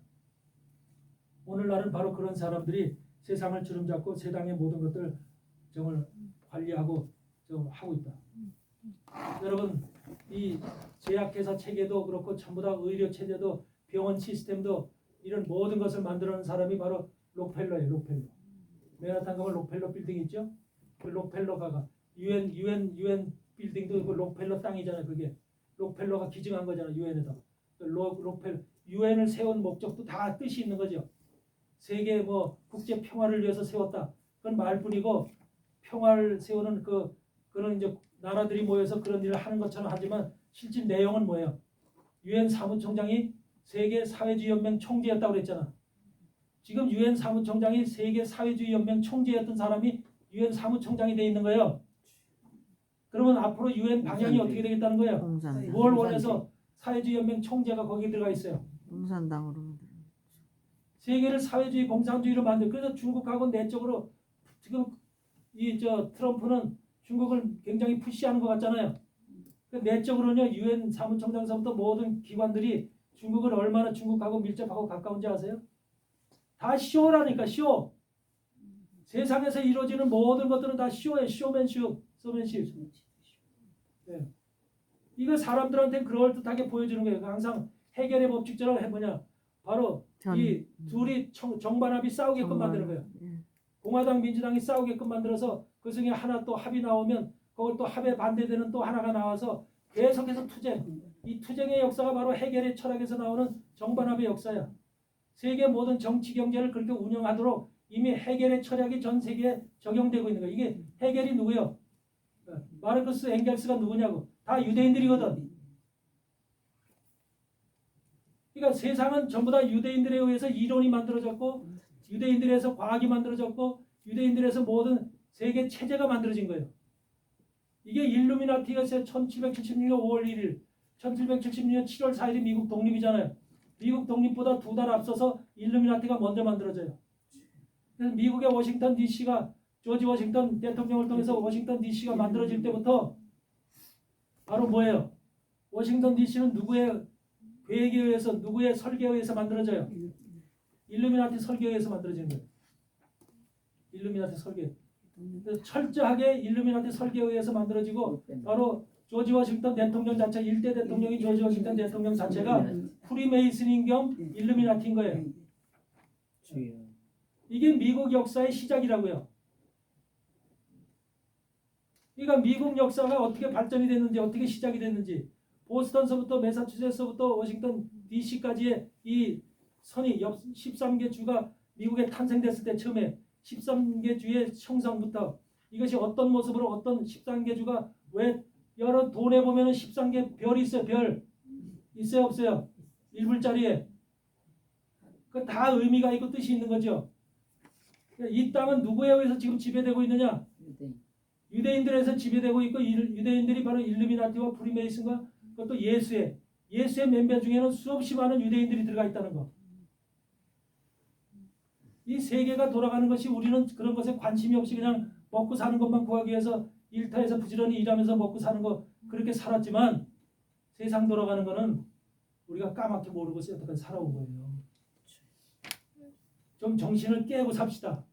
오늘날은 바로 그런 사람들이 세상을 주름잡고 세상의 모든 것들 정말 관리하고 좀 하고 있다. 여러분, 이 제약회사 체계도 그렇고 전부 다 의료 체제도 병원 시스템도 이런 모든 것을 만들어낸 사람이 바로 록펠러예요. 록펠러. 맨하탄 가면 록펠러 빌딩 있죠? 그 록펠러가 UN 빌딩도 그 록펠러 땅이잖아요. 그게 록펠러가 기증한 거잖아요. UN에다. 록펠러 UN을 세운 목적도 다 뜻이 있는 거죠. 세계 뭐 국제 평화를 위해서 세웠다. 그건 말뿐이고 평화를 세우는 그런 이제 나라들이 모여서 그런 일을 하는 것처럼 하지만 실질 내용은 뭐예요? UN 사무총장이 세계 사회주의 연맹 총재였다고 그랬잖아. 지금 UN 사무총장이 세계 사회주의 연맹 총재였던 사람이 UN 사무총장이 돼 있는 거예요. 그러면 앞으로 UN 방향이 어떻게 되겠다는 거예요? 공산. 뭘 원해서 사회주의 연맹 총재가 거기에 들어가 있어요. 공산당으로. 세계를 사회주의 공산주의로 만들. 그래서 중국하고 내적으로 지금 트럼프는 중국을 굉장히 푸시하는 것 같잖아요. 내적으로는요 UN 사무총장서부터 모든 기관들이 중국을 얼마나 중국하고 밀접하고 가까운지 아세요? 다 쇼라니까 쇼. 세상에서 이루어지는 모든 것들은 다 쇼예요. 쇼맨십. 네. 이거 사람들한테 그럴듯하게 보여주는 거예요. 항상 해결의 법칙처럼 해보냐. 바로 이 둘이 정반합이 싸우게끔 만드는 거예요. 공화당 민주당이 싸우게끔 만들어서 그 중에 하나 또 합이 나오면 그걸 또 합에 반대되는 또 하나가 나와서 계속해서 투쟁. 이 투쟁의 역사가 바로 해결의 철학에서 나오는 정반합의 역사야. 세계 모든 정치 경제를 그렇게 운영하도록 이미 해결의 철학이 전 세계에 적용되고 있는 거예요. 이게 해결이 누구요? 마르크스 엥겔스가 누구냐고. 다 유대인들이거든. 그러니까 세상은 전부 다 유대인들에 의해서 이론이 만들어졌고 유대인들에서 과학이 만들어졌고 유대인들에서 모든 세계 체제가 만들어진 거예요. 이게 일루미나티가 1776년 5월 1일 1776년 7월 4일이 미국 독립이잖아요. 미국 독립보다 2달 앞서서 일루미나티가 먼저 만들어져요. 그래서 미국의 워싱턴 DC가 조지 워싱턴 대통령을 통해서 워싱턴 DC가 만들어질 때부터 바로 뭐예요? 워싱턴 DC는 누구의 계획에 의해서 누구의 설계에 의해서 만들어져요? 일루미나티 설계에 의해서 만들어지는 거예요. 일루미나티 설계. 철저하게 일루미나티 설계에 의해서 만들어지고 바로 조지 워싱턴 대통령 자체 1대 대통령이 조지 워싱턴 대통령 자체가 프리메이슨인 겸 일루미나티인 거예요. 이게 미국 역사의 시작이라고요. 그러니까 미국 역사가 어떻게 발전이 됐는지 어떻게 시작이 됐는지 보스턴서부터 매사추세츠부터 워싱턴 DC까지의 이 선이 13개 주가 미국에 탄생됐을 때 처음에 13개 주의 형성부터 이것이 어떤 모습으로 어떤 13개 주가 왜 여러 돈에 보면은 13개 별이 있어요. 별 있어요 없어요? 1불짜리에 그 다 의미가 있고 뜻이 있는 거죠. 이 땅은 누구에 의해서 지금 지배되고 있느냐? 유대인들에서 지배되고 있고 유대인들이 바로 일루미나티와 프리메이슨과 그것도 예수의 멤버 중에는 수없이 많은 유대인들이 들어가 있다는 거. 이 세계가 돌아가는 것이 우리는 그런 것에 관심이 없이 그냥 먹고 사는 것만 구하기 위해서 일터에서 부지런히 일하면서 먹고 사는 거 그렇게 살았지만 세상 돌아가는 거는 우리가 까맣게 모르고 여태까지 살아온 거예요. 좀 정신을 깨고 삽시다.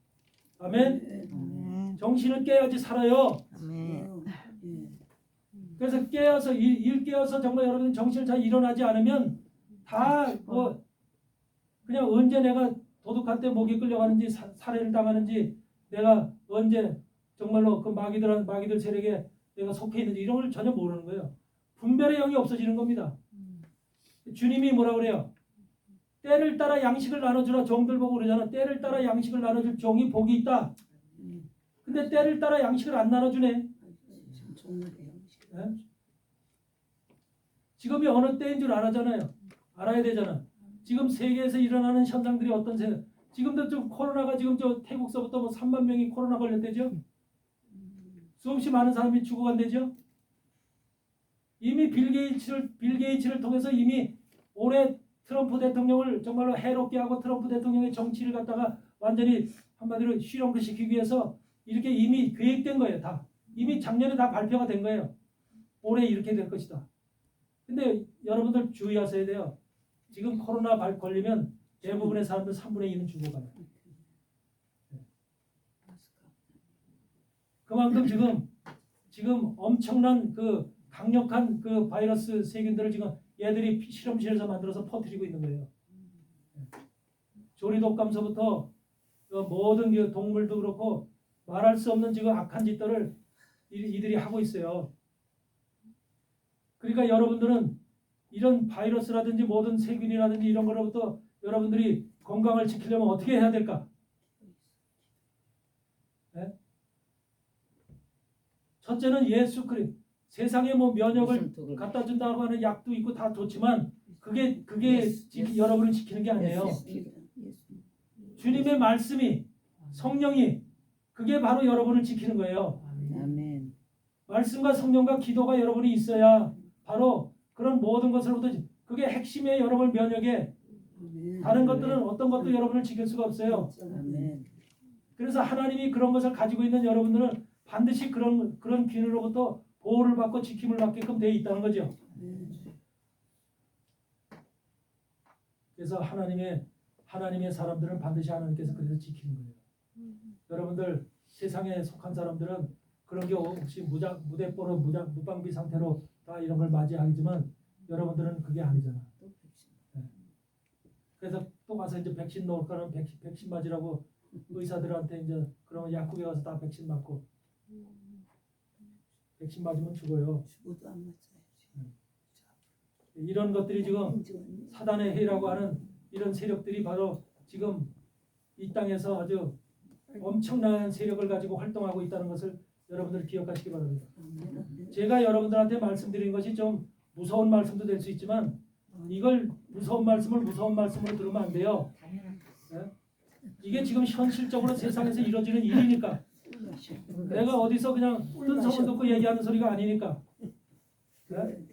아멘. 정신을 깨야지 살아요. 그래서 깨어서 일 깨어서 정말 여러분 정신을 잘 일어나지 않으면 다 뭐 그냥 언제 내가 도둑할 때 목이 끌려가는지 살해를 당하는지 내가 언제 정말로 그 마귀들 세력에 내가 속해 있는지 이런 걸 전혀 모르는 거예요. 분별의 영이 없어지는 겁니다. 주님이 뭐라 그래요? 때를 따라 양식을 나눠주라 종들 보고 그러잖아. 때를 따라 양식을 나눠줄 종이 복이 있다. 근데 때를 따라 양식을 안 나눠주네. 정말이에요. 예? 지금이 어느 때인 줄 알아잖아요. 알아야 되잖아. 지금 세계에서 일어나는 현상들이 어떤 세 지금도 좀 코로나가 지금 저 태국서부터 뭐 3만 명이 코로나 걸렸대죠. 수없이 많은 사람이 죽어간대죠. 이미 빌 게이츠를 통해서 이미 올해 트럼프 대통령을 정말로 해롭게 하고 트럼프 대통령의 정치를 갖다가 완전히 한마디로 실현化시키기 위해서 이렇게 이미 계획된 거예요. 다 이미 작년에 다 발표가 된 거예요. 올해 이렇게 될 것이다. 근데 여러분들 주의하셔야 돼요. 지금 코로나 걸리면 대부분의 사람들 3분의 2는 죽어가요. 그만큼 지금 엄청난 그 강력한 그 바이러스 세균들을 지금 얘들이 실험실에서 만들어서 퍼뜨리고 있는 거예요. 조리독감서부터 모든 그 동물도 그렇고 말할 수 없는 지금 악한 짓들을 이들이 하고 있어요. 그러니까 여러분들은 이런 바이러스라든지 모든 세균이라든지 이런 거로부터 여러분들이 건강을 지키려면 어떻게 해야 될까? 네? 첫째는 예수 그리스도. 세상에 뭐 면역을 갖다 준다고 하는 약도 있고 다 좋지만 그게 여러분을 지키는 게 아니에요. 주님의 말씀이 성령이 그게 바로 여러분을 지키는 거예요. 아멘. 말씀과 성령과 기도가 여러분이 있어야 바로 그런 모든 것으로부터 그게 핵심의 여러분 면역에 다른 것들은 어떤 것도 여러분을 지킬 수가 없어요. 아멘. 그래서 하나님이 그런 것을 가지고 있는 여러분들은 반드시 그런 균으로부터 보호를 받고 지킴을 받게끔 되어 있다는 거죠. 그래서 하나님의 사람들은 반드시 하나님께서 그래서 지키는 거예요. 여러분들 세상에 속한 사람들은 그런 게 혹시 무대뽀로 무방비 상태로 다 이런 걸 맞이하지만 여러분들은 그게 아니잖아. 네. 그래서 또 가서 이제 백신 놓을 거는 백신 맞으라고 의사들한테 이제 그러면 약국에 가서 다 백신 맞고 백신 맞으면 죽어요. 죽어도 안 맞아요. 이런 것들이 지금 사단의 해라고 하는 이런 세력들이 바로 지금 이 땅에서 아주 엄청난 세력을 가지고 활동하고 있다는 것을 여러분들 기억하시기 바랍니다. 제가 여러분들한테 말씀드린 것이 좀 무서운 말씀도 될 수 있지만 이걸 무서운 말씀으로 들으면 안 돼요. 네? 이게 지금 현실적으로 세상에서 이루어지는 일이니까 내가 어디서 그냥 뜬 소문 듣고 얘기하는 소리가 아니니까. 네?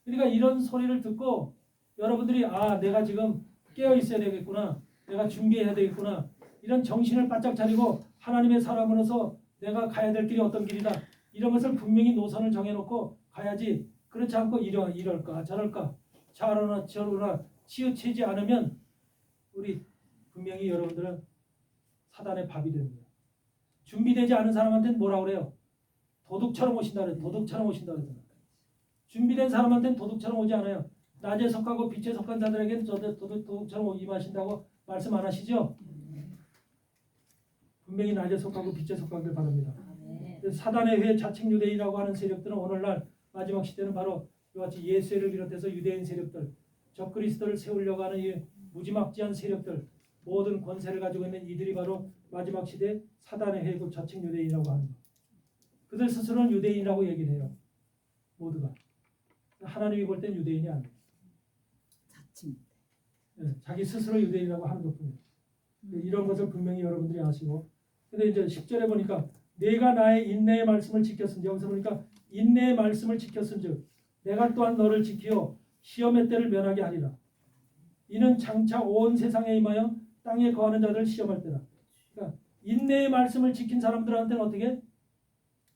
그러니까 이런 소리를 듣고 여러분들이 내가 지금 깨어 있어야 되겠구나. 내가 준비해야 되겠구나. 이런 정신을 바짝 차리고 하나님의 사람으로서 내가 가야 될 길이 어떤 길이다. 이런 것을 분명히 노선을 정해놓고 가야지. 그렇지 않고 이럴까 저럴까 저러나 치우치지 않으면 우리 분명히 여러분들은 사단의 밥이 되는 거예요. 준비되지 않은 사람한테는 뭐라 그래요? 도둑처럼 오신다 그래요. 도둑처럼 오신다 그러잖아요. 준비된 사람한테는 도둑처럼 오지 않아요. 낮에 속하고 빛에 속한 자들에게는 도둑처럼 임하신다고 말씀 안 하시죠? 분명히 낮에 속하고 빛에 속하길 바랍니다. 사단의 회 자칭 유대인이라고 하는 세력들은 오늘날 마지막 시대는 바로 이같이 예수를 비롯해서 유대인 세력들, 적그리스도를 세우려고 하는 이 무지막지한 세력들, 모든 권세를 가지고 있는 이들이 바로 마지막 시대 사단의 회고 자칭 유대인이라고 하는 것. 그들 스스로는 유대인이라고 얘기를 해요. 모두가. 하나님이 볼 땐 유대인이 아니에요. 자기 스스로 유대인이라고 하는 것뿐이에요. 이런 것을 분명히 여러분들이 아시고. 근데 이제 10절에 보니까 내가 나의 인내의 말씀을 지켰은지 여기서 보니까 인내의 말씀을 지켰은즉 내가 또한 너를 지키어 시험의 때를 면하게 하리라. 이는 장차 온 세상에 임하여 땅에 거하는 자들을 시험할 때라. 그러니까 인내의 말씀을 지킨 사람들한테는 어떻게?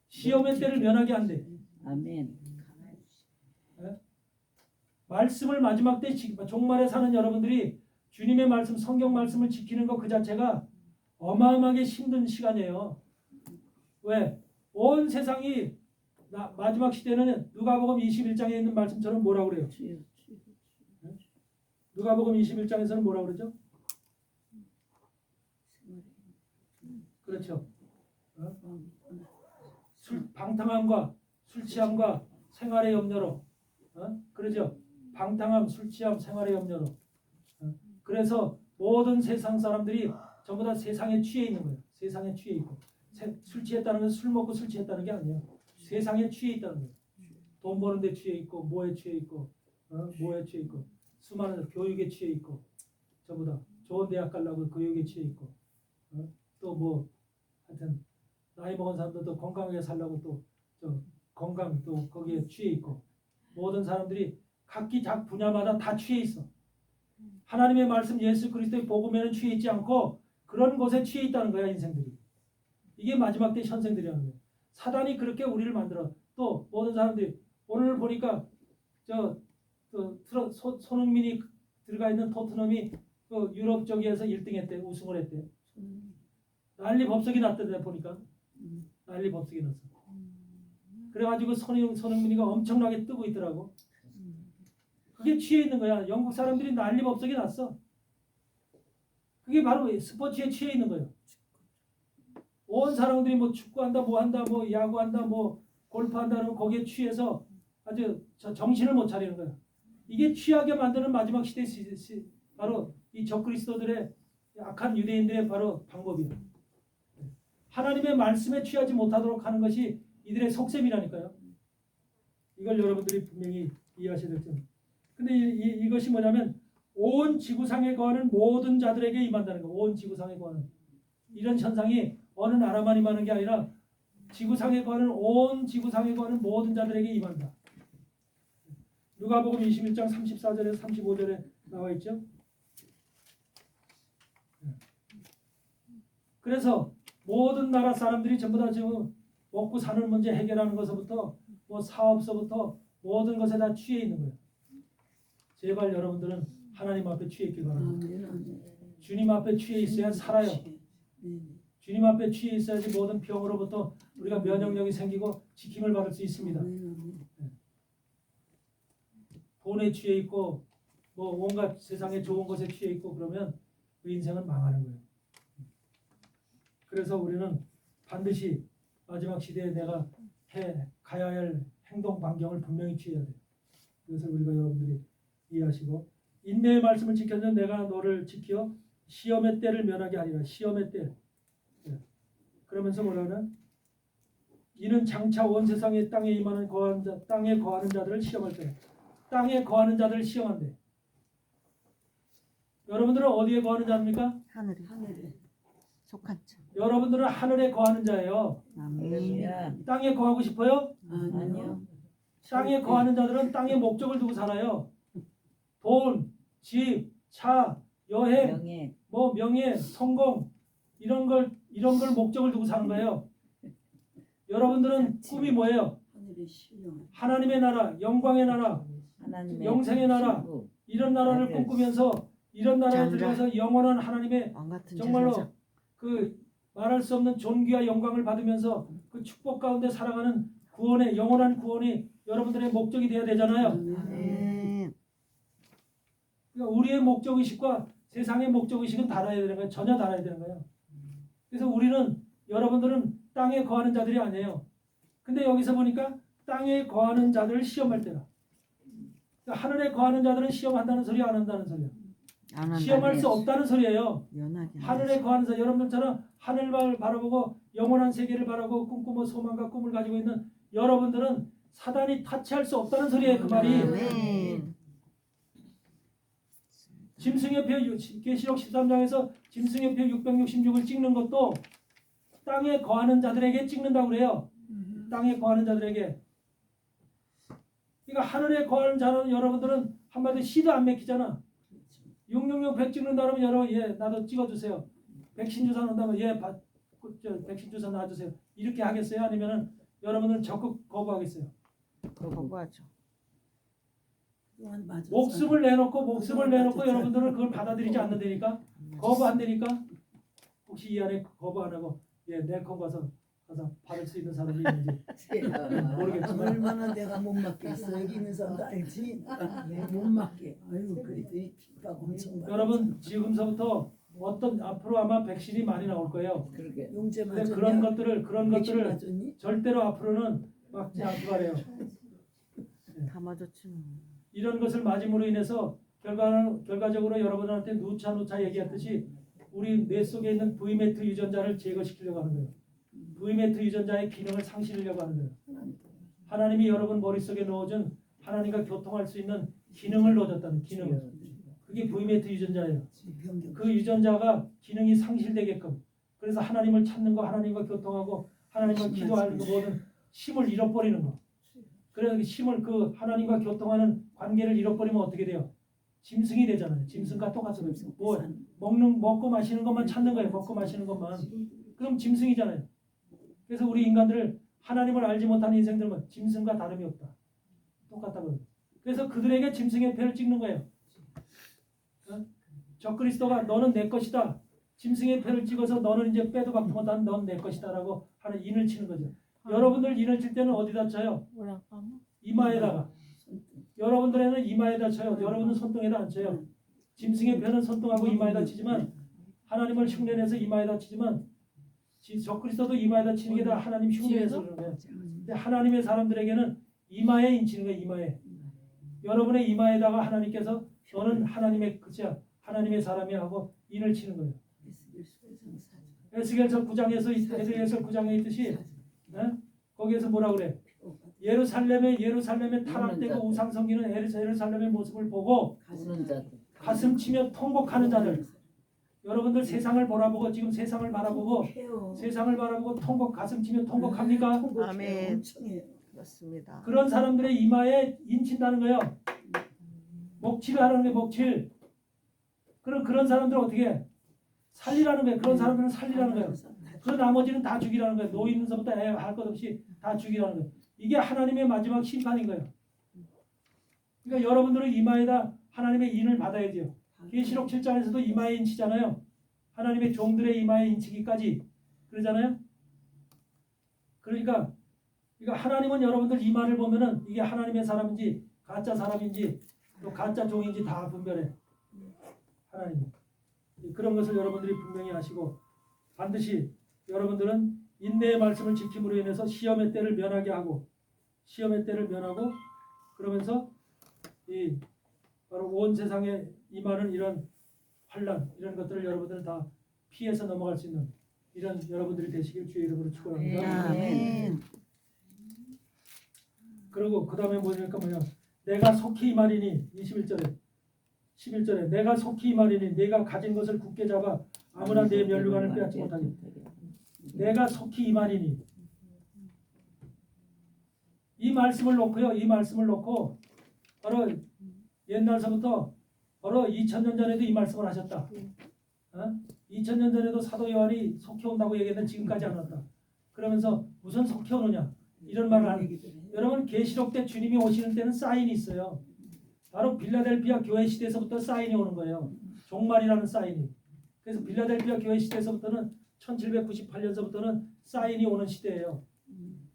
시험의 때를 면하게 한대. 아멘. 네? 말씀을 마지막 때 종말에 사는 여러분들이 주님의 말씀, 성경 말씀을 지키는 것 그 자체가 어마어마하게 힘든 시간이에요. 왜? 온 세상이 마지막 시대는 누가복음 21장에 있는 말씀처럼 뭐라고 그래요? 네? 누가복음 21장에서는 뭐라고 그러죠? 그렇죠. 방탕함과 술 취함과 생활의 염려로 그러죠. 방탕함, 술 취함, 생활의 염려로. 그래서 모든 세상 사람들이 전부 다 세상에 취해 있는 거예요. 세상에 취해 있고 술 취했다는 건 술 먹고 술 취했다는 게 아니에요. 세상에 취해 있다는 거예요. 돈 버는 데 취해 있고 뭐에 취해 있고 뭐에 취해 있고 수많은 교육에 취해 있고 전부 다 좋은 대학 가려고 교육에 취해 있고 또 뭐 하여튼 나이 먹은 사람들도 건강하게 살려고 또 저 건강 또 거기에 취해 있고 모든 사람들이 각기 각 분야마다 다 취해 있어. 하나님의 말씀 예수 그리스도의 복음에는 취해 있지 않고 그런 것에 취해 있다는 거야 인생들이. 이게 마지막 때 현생들이라는 거예요. 사단이 그렇게 우리를 만들어. 또 모든 사람들이 오늘 보니까 손흥민이 들어가 있는 토트넘이 그 유럽 저기에서 1등 했대. 우승을 했대. 난리 법석이 났던데 보니까. 난리 법석이 났어. 그래가지고 손흥민이가 엄청나게 뜨고 있더라고. 그게 취해 있는 거야. 영국 사람들이 난리 법석이 났어. 그게 바로 스포츠에 취해 있는 거예요. 온 사람들이 뭐 축구한다, 뭐 한다, 뭐 야구한다, 뭐 골프한다 그러면 거기에 취해서 아주 정신을 못 차리는 거야. 이게 취하게 만드는 마지막 시대 바로 이 적그리스도들의 악한 유대인들의 바로 방법이야. 하나님의 말씀에 취하지 못하도록 하는 것이 이들의 속셈이라니까요. 이걸 여러분들이 분명히 이해하셔야 될 점. 근데 이것이 뭐냐면 온 지구상에 거하는 모든 자들에게 임한다는 거. 온 지구상에 거하는 이런 현상이 어느 나라만 임하는 게 아니라 지구상에 거하는 온 지구상에 거하는 모든 자들에게 임한다. 누가복음 21장 34절에서 35절에 나와 있죠. 그래서 모든 나라 사람들이 전부 다 지금 먹고 사는 문제 해결하는 것부터 뭐 사업서부터 모든 것에 다 취해 있는 거예요. 제발 여러분들은 하나님 앞에 취해 있길 바랍니다. 주님 앞에 취해 있어야 살아요. 주님 앞에 취해 있어야지 모든 병으로부터 우리가 면역력이 생기고 지킴을 받을 수 있습니다. 돈에 취해 있고 뭐 온갖 세상에 좋은 것에 취해 있고 그러면 그 인생은 망하는 거예요. 그래서 우리는 반드시 마지막 시대에 내가 가야 할 행동 반경을 분명히 취해야 돼요. 그래서 우리가 여러분들이 이해하시고 인내의 말씀을 지켰는 내가 너를 지켜 시험의 때를 면하게 하리라. 시험의 때. 그러면서 뭐라나? 이는 장차 온 세상에 땅에 임하는 땅에 거하는 자들을 시험할 때. 땅에 거하는 자들을 시험한대. 여러분들은 어디에 거하는 자입니까? 하늘에 하늘에 속한 자. 여러분들은 하늘에 거하는 자예요. 아멘. 땅에 거하고 싶어요? 아니요. 땅에 거하는 자들은 땅에 목적을 두고 살아요. 돈, 집, 차, 여행, 명예. 뭐 명예, 성공 이런 걸 목적을 두고 사는 거예요. 여러분들은 꿈이 뭐예요? 하늘에 신령. 하나님의 나라, 영광의 나라, 하나님의 영생의 나라 친구. 이런 나라를 아들. 꿈꾸면서 이런 나라에 장자. 들어가서 영원한 하나님의 왕 같은 정말로 제사장. 그 말할 수 없는 존귀와 영광을 받으면서 그 축복 가운데 살아가는 구원의 영원한 구원이 여러분들의 목적이 되어야 되잖아요. 아멘. 그러니까 우리의 목적의식과 세상의 목적의식은 달라야 되는 거예요. 전혀 달라야 되는 거예요. 그래서 우리는 여러분들은 땅에 거하는 자들이 아니에요. 근데 여기서 보니까 땅에 거하는 자들을 시험할 때라. 그러니까 하늘에 거하는 자들은 시험한다는 소리 안 한다는 소리야. 안 한다. 시험할 수 없다는 소리예요. 연하게. 하늘에 거하는 자 여러분들처럼 하늘을 바라보고 영원한 세계를 바라고 꿈꾸며 소망과 꿈을 가지고 있는 여러분들은 사단이 타치할 수 없다는 소리예요. 그 말이. 아멘. 짐승의 표 계시록 13장에서 짐승의 표 666을 찍는 것도 땅에 거하는 자들에게 찍는다고 그래요. 땅에 거하는 자들에게. 그러니까 하늘에 거하는 자는 여러분들은 한마디로 시도 안 맥히잖아. 666 100 찍는다 그러면 여러분 나도 찍어주세요. 백신 주사 넣는다면 백신 주사 놔주세요. 이렇게 하겠어요? 아니면은 여러분은 적극 거부하겠어요? 거부하죠. 목숨을 내놓고 여러분들은 그걸 받아들이지 않는다니까? 거부한다니까? 혹시 이 안에 거부 안 하고 내건 가서 받을 수 있는 사람이 있는지 모르겠지만 얼마나 내가 못 맞겠어. 여기 있는 사람도 알지. 못 맞게. 아유 그래도 피가 엄청 많아. 여러분 지금서부터 앞으로 아마 백신이 많이 나올 거예요. 그러게. 용제 근데 맞았냐? 그런 것들을 맞았니? 절대로 앞으로는 막지 않기 바래요. 다 맞았지 뭐. 이런 것을 맞음으로 인해서 결과적으로 여러분한테 누차 얘기했듯이 우리 뇌 속에 있는 V매트 유전자를 제거시키려고 하는 거예요. V매트 유전자의 기능을 상실하려고 하는 거예요. 하나님이 여러분 머릿속에 넣어준 하나님과 교통할 수 있는 기능을 넣어줬다는 기능을. 그게 V매트 유전자예요. 그 유전자가 기능이 상실되게끔 그래서 하나님을 찾는 거 하나님과 교통하고 하나님과 기도하는 거 모든 힘을 잃어버리는 거. 그래서 그 힘을 그 하나님과 교통하는 관계를 잃어버리면 어떻게 돼요? 짐승이 되잖아요. 짐승과 똑같은 거예요. 먹고 마시는 것만 찾는 거예요. 먹고 마시는 것만. 그럼 짐승이잖아요. 그래서 우리 인간들을 하나님을 알지 못하는 인생들은 짐승과 다름이 없다. 똑같다고요. 그래서 그들에게 짐승의 패를 찍는 거예요. 적그리스도가 너는 내 것이다. 짐승의 패를 찍어서 너는 이제 빼도 박도 못하는 넌 내 것이다라고 하는 인을 치는 거죠. 여러분들 인을 칠 때는 어디다 쳐요? 이마에다가. 여러분들에는 이마에다 쳐요. 여러분은 손등에다 안 쳐요. 짐승의 패는 손등하고 이마에다 치지만 하나님을 흉내내서 이마에다 치지만 적그리스도도 이마에다 치는 게 다 하나님 흉내내서 그러는 거예요. 근데 하나님의 사람들에게는 이마에 인치는 거예요. 이마에. 여러분의 이마에다가 하나님께서 너는 하나님의 끝이야. 하나님의 사람이 하고 인을 치는 거예요. 에스겔서 9장에 있듯이 거기에서 뭐라 그래? 예루살렘에 타락되고 우상 섬기는 예루살렘의 모습을 보고 가슴 치며 통곡하는 자들. 여러분들 세상을 바라보고 지금 세상을 바라보고 통곡 가슴 치며 통곡합니까? 아멘. 그렇습니다. 그런 사람들의 이마에 인친다는 거예요. 목칠을 하라는 거예요. 목칠. 그런 사람들은 어떻게 해? 살리라는 거예요. 그런 사람들은 살리라는 거예요. 그 나머지는 다 죽이라는 거예요. 노인서부터 할 것 없이 다 죽이라는 거예요. 이게 하나님의 마지막 심판인 거예요. 그러니까 여러분들은 이마에다 하나님의 인을 받아야 돼요. 계시록 7장에서도 이마에 인치잖아요. 하나님의 종들의 이마에 인치기까지 그러잖아요. 그러니까 하나님은 여러분들 이마를 보면은 이게 하나님의 사람인지 가짜 사람인지 또 가짜 종인지 다 분별해. 하나님. 그런 것을 여러분들이 분명히 아시고 반드시 여러분들은 인내의 말씀을 지킴으로 인해서 시험의 때를 면하게 하고 그러면서 이 바로 온 세상에 임하는 이런 환난 이런 것들을 여러분들은 다 피해서 넘어갈 수 있는 이런 여러분들이 되시길 주의 이름으로 축원합니다. 아멘. 그리고 그 다음에 뭐냐 내가 속히 임하리니 11절에 내가 속히 임하리니 내가 가진 것을 굳게 잡아 아무나 내 면류관을 빼앗지 못하게 내가 속히 임하리니 이 말씀을 놓고 바로 옛날서부터 바로 2000년 전에도 이 말씀을 하셨다. 2000년 전에도 사도 요한이 속히 온다고 얘기했는데 지금까지 안 왔다. 그러면서 무슨 속히 오느냐 이런 말을 하는 여러분 계시록 때 주님이 오시는 때는 사인이 있어요. 바로 빌라델피아 교회 시대에서부터 사인이 오는 거예요. 종말이라는 사인이. 그래서 빌라델피아 교회 시대에서부터는 1798년서부터는 사인이 오는 시대예요.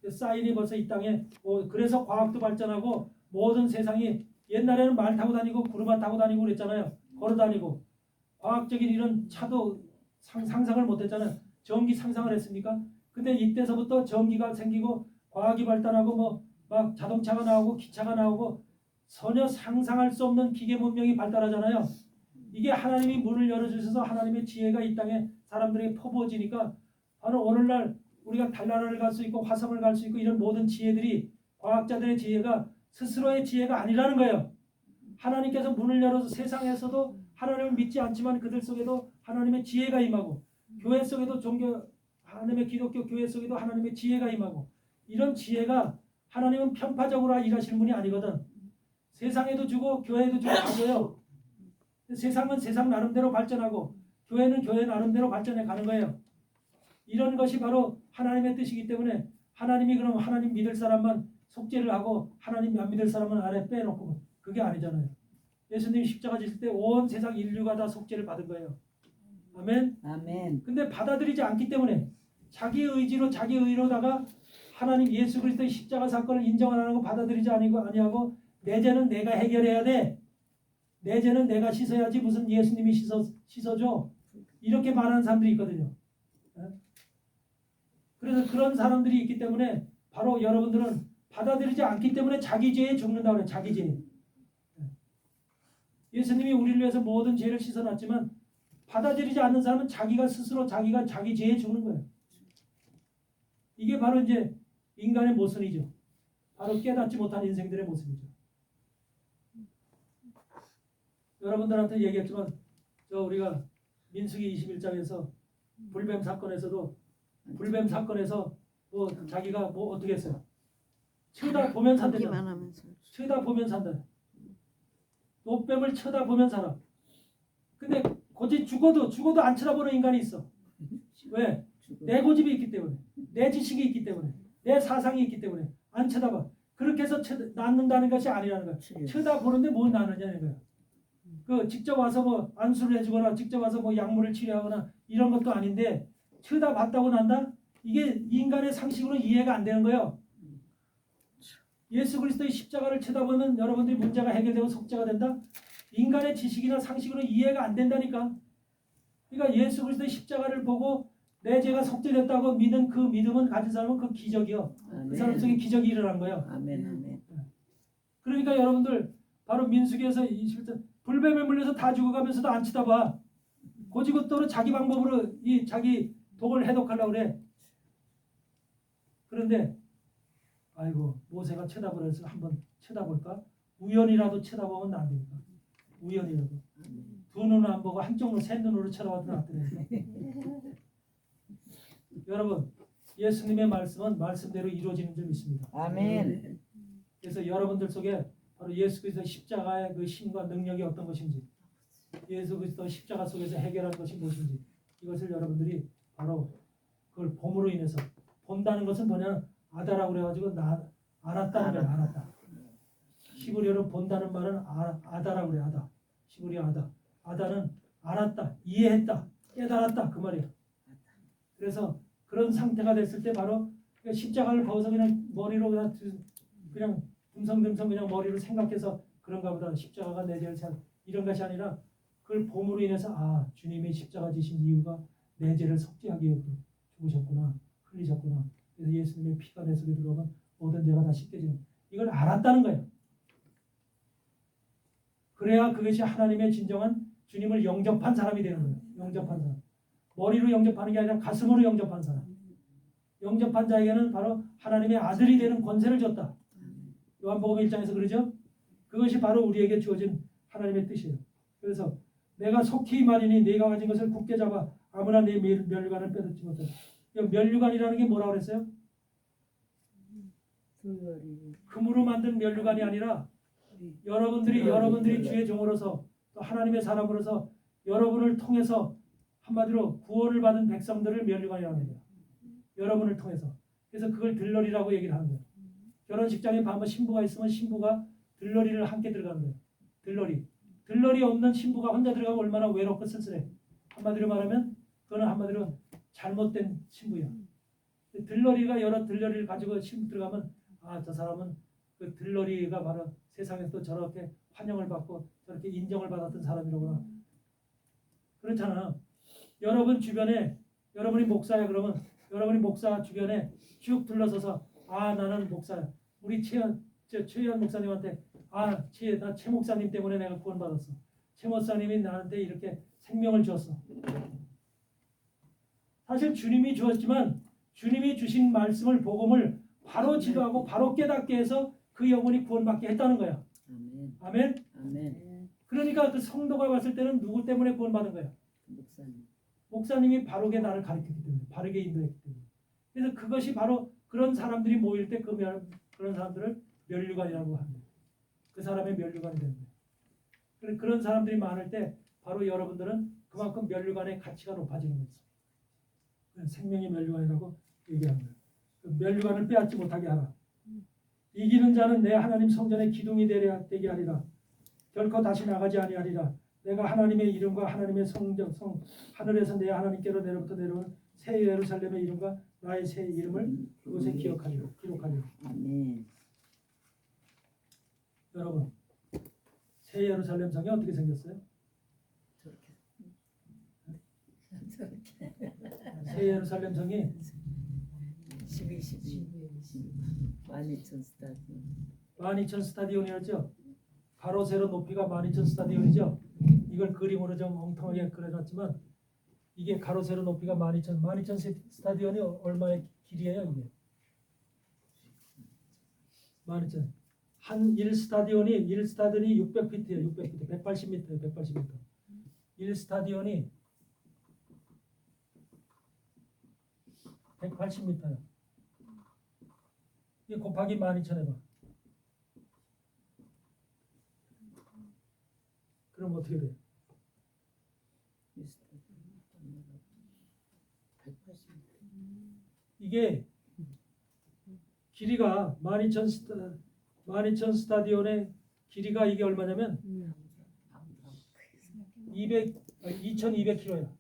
사인이 벌써 이 땅에 그래서 과학도 발전하고 모든 세상이 옛날에는 말 타고 다니고 구르마 타고 다니고 그랬잖아요. 걸어 다니고 과학적인 이런 차도 상상을 못했잖아요. 전기 상상을 했습니까? 근데 이때서부터 전기가 생기고 과학이 발달하고 막 자동차가 나오고 기차가 나오고 전혀 상상할 수 없는 기계 문명이 발달하잖아요. 이게 하나님이 문을 열어주셔서 하나님의 지혜가 이 땅에 사람들에게 퍼부어지니까 바로 오늘날 우리가 달나라를 갈 수 있고 화성을 갈 수 있고 이런 모든 지혜들이 과학자들의 지혜가 스스로의 지혜가 아니라는 거예요. 하나님께서 문을 열어서 세상에서도 하나님을 믿지 않지만 그들 속에도 하나님의 지혜가 임하고 교회 속에도 하나님의 기독교 교회 속에도 하나님의 지혜가 임하고 이런 지혜가 하나님은 편파적으로 일하시는 분이 아니거든. 세상에도 주고 교회에도 주고 다 줘요. 세상은 세상 나름대로 발전하고 교회는 교회 나름대로 발전해 가는 거예요. 이런 것이 바로 하나님의 뜻이기 때문에 하나님이 그럼 하나님 믿을 사람만 속죄를 하고 하나님 안 믿을 사람은 아래 빼놓고 그게 아니잖아요. 예수님이 십자가 지실 때 온 세상 인류가 다 속죄를 받은 거예요. 아멘. 아멘. 근데 받아들이지 않기 때문에 자기 의지로 자기 의로다가 하나님 예수 그리스도의 십자가 사건을 인정 안 하고 받아들이지 아니하고 내 죄는 내가 해결해야 돼. 내 죄는 내가 씻어야지 무슨 예수님이 씻어줘. 이렇게 말하는 사람들이 있거든요. 그래서 그런 사람들이 있기 때문에 바로 여러분들은 받아들이지 않기 때문에 자기 죄에 죽는다고 그래요. 자기 죄. 예수님이 우리를 위해서 모든 죄를 씻어놨지만 받아들이지 않는 사람은 자기가 스스로 자기 죄에 죽는 거예요. 이게 바로 이제 인간의 모순이죠. 바로 깨닫지 못한 인생들의 모습이죠. 여러분들한테 얘기했지만 우리가 민수기 21장에서 불뱀 사건에서도 불뱀 사건에서 뭐 자기가 뭐 어떻게 했어요? 쳐다보면 산대요. 보기만 하면서. 쳐다보면 산다. 노뱀을 쳐다보면 살아. 근데 고집 죽어도 안 쳐다보는 인간이 있어. 왜? 내 고집이 있기 때문에, 내 지식이 있기 때문에, 내 사상이 있기 때문에 안 쳐다봐. 그렇게 해서 낳는다는 것이 아니라는 거야. 쳐다보는데 뭐 낳느냐는 거야. 그 직접 와서 뭐 안수를 해주거나 직접 와서 뭐 약물을 치료하거나 이런 것도 아닌데 쳐다봤다고 난다? 이게 인간의 상식으로 이해가 안 되는 거예요. 예수 그리스도의 십자가를 쳐다보면 여러분들이 문제가 해결되고 속죄가 된다? 인간의 지식이나 상식으로 이해가 안 된다니까. 그러니까 예수 그리스도의 십자가를 보고 내 죄가 속죄됐다고 믿은 그 믿음은 가진 사람은 그 기적이요. 그 사람 속에 기적이 일어난 거예요. 아멘. 아멘. 그러니까 여러분들 바로 민수기에서 20절 불뱀에 물려서 다 죽어가면서도 안 쳐다봐. 고지고대로 자기 방법으로 이 자기 독을 해독하려고 그래. 그런데 아이고 모세가 쳐다보려서 한번 쳐다볼까? 우연이라도 쳐다보면 안 되니까. 우연이라도. 두 눈은 안 보고 한쪽 눈, 세 눈으로 쳐다봐도 낫더라니까. 여러분 예수님의 말씀은 말씀대로 이루어지는 줄 믿습니다. 아멘. 그래서 여러분들 속에 바로 예수 그리스도 십자가의 그 힘과 능력이 어떤 것인지, 예수 그리스도 십자가 속에서 해결한 것이 무엇인지 이것을 여러분들이 바로 그걸 봄으로 인해서 본다는 것은 뭐냐 아다라고 그래가지고 알았다는 거야. 알았다. 히브리어로 본다는 말은 아다라고 그래. 아다. 히브리어 아다. 아다는 알았다, 이해했다, 깨달았다 그 말이야. 그래서 그런 상태가 됐을 때 바로 십자가를 벗어 그냥 머리로 그냥 듬성듬성 그냥 머리로 생각해서 그런가 보다 십자가가 내 죄를 이런 것이 아니라 그걸 봄으로 인해서 주님이 십자가 지신 이유가 내 죄를 속죄하기 위해 죽으셨구나, 흘리셨구나. 그래서 예수님의 피가 내 속에 들어오면 모든 죄가 다 씻겨지는 이걸 알았다는 거예요. 그래야 그것이 하나님의 진정한 주님을 영접한 사람이 되는 거예요. 영접한 사람. 머리로 영접하는 게 아니라 가슴으로 영접한 사람. 영접한 자에게는 바로 하나님의 아들이 되는 권세를 줬다. 요한복음 1장에서 그러죠. 그것이 바로 우리에게 주어진 하나님의 뜻이에요. 그래서 내가 속히 말이니 네가 가진 것을 굳게 잡아 아무나 네 면류관을 빼앗지 못하라. 면류관이라는 게 뭐라고 그랬어요? 금으로 만든 면류관이 아니라 여러분들이 주의 종으로서 또 하나님의 사람으로서 여러분을 통해서 한마디로 구원을 받은 백성들을 면류관이라는 거예요. 여러분을 통해서. 그래서 그걸 들러리라고 얘기를 하는 거예요. 결혼식장에 가면 신부가 있으면 신부가 들러리를 함께 들어가는 거예요. 들러리 없는 신부가 혼자 들어가면 얼마나 외롭고 쓸쓸해. 한마디로 말하면 그거는 한마디로 잘못된 신부야. 들러리가 여러 들러리를 가지고 신부 들어가면 저 사람은 그 들러리가 바로 세상에서 저렇게 환영을 받고 저렇게 인정을 받았던 사람이라구나. 그렇잖아. 여러분 주변에 여러분이 목사야 그러면 여러분이 목사 주변에 쭉 둘러서서 나는 목사야. 우리 최현 목사님한테 나 최 목사님 때문에 내가 구원받았어. 최 목사님이 나한테 이렇게 생명을 주었어. 사실 주님이 주었지만 주님이 주신 말씀을 복음을 바로 지도하고 바로 깨닫게 해서 그 영혼이 구원받게 했다는 거야. 아멘. 아멘. 아멘. 그러니까 그 성도가 왔을 때는 누구 때문에 구원받은 거야? 목사님. 목사님이 바르게 나를 가르쳤기 때문에, 바르게 인도했기 때문에. 그래서 그것이 바로 그런 사람들이 모일 때 그런 사람들을 면류관이라고 합니다. 그 사람의 면류관이 되는 거예요. 그런 사람들이 많을 때 바로 여러분들은 그만큼 면류관의 가치가 높아지는 거죠. 생명의 면류관이라고 얘기하는 거예요. 그 면류관을 빼앗지 못하게 하라. 이기는 자는 내 하나님 성전의 기둥이 되게 하리라. 결코 다시 나가지 아니하리라. 내가 하나님의 이름과 하나님의 하늘에서 내 하나님께로 내려부터 내려온 새 예루살렘의 이름과 나의 새 이름을 그곳에 기록하리라. 아멘. 여러분, 새 예루살렘 성이 어떻게 생겼어요? 새 예루살렘 성이 12 12,000 스타디움. 12,000 스타디온이었죠. 가로 세로 높이가 12,000 스타디온이죠. 이걸 그림으로 좀 엉뚱하게 그려놨지만 이게 가로 세로 높이가 12,000 스타디온이 얼마의 길이에요 이게? 12,000. 한 1스타디온이 600피트예요. 600피트. 180m예요. 180m. 1스타디온이 180m야. 이 곱하기 12,000 해봐. 그럼 어떻게 돼? 180. 이게 길이가 12,000 스타디온의 길이가 이게 얼마냐면 2,200km야.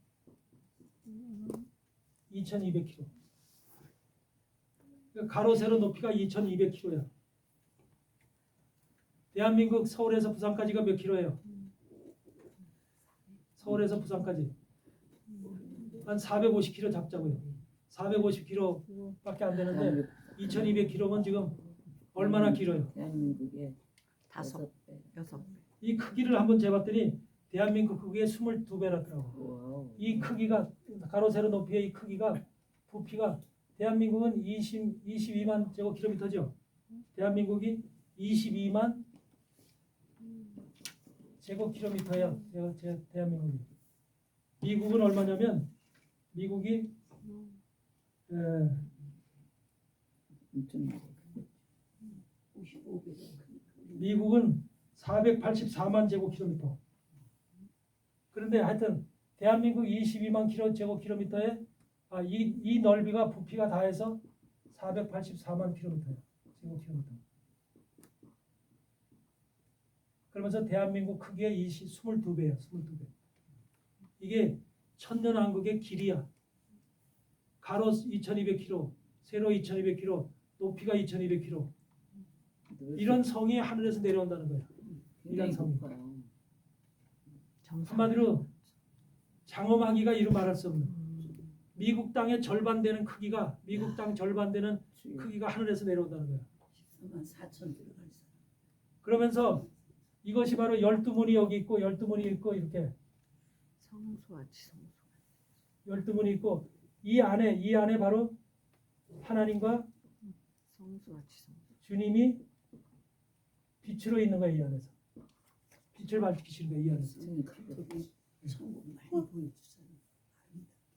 2,200km. 가로 세로 높이가 2,200km야. 대한민국 서울에서 부산까지가 몇 킬로예요? 서울에서 부산까지 한 450km 잡자고요. 450km밖에 안 되는데 2,200km면 지금 얼마나 길어요? 대한민국의 5, 5배. 6배. 이 크기를 한번 재봤더니 대한민국 크기의 22배라더라고. 와우. 이 크기가 가로 세로 높이의 이 크기가 부피가 대한민국은 22만 제곱킬로미터죠. 대한민국이 22만 제곱킬로미터야. 대한민국이. 미국은 얼마냐면 미국이 엄청 55배. 미국은 484만 제곱킬로미터. 그런데 하여튼 대한민국 22만 제곱킬로미터에 이 넓이가 부피가 다 해서 484만 킬로미터예요. 제곱킬로미터. 그러면서 대한민국 크기의 22배야. 22배. 이게 천년왕국의 길이야. 가로 2,200km, 세로 2,200km, 높이가 2,200km. 이런 성이 하늘에서 내려온다는 거야. 이런 성이. 한마디로 장엄하기가 이루 말할 수 없는. 미국 땅의 절반 되는 크기가 미국 땅 절반 되는 크기가 하늘에서 내려온다는 거야. 14만 4천 들어갈 사람. 그러면서 이것이 바로 12문이 여기 있고 12문이 있고 이렇게 성소와 지성소. 12문이 있고 이 안에 바로 하나님과 성소와 지성소. 주님이 빛으로 있는 거야. 이 안에서 빛을 밝히시는 거야. 이 안에서 천국 많이 보여주잖아요.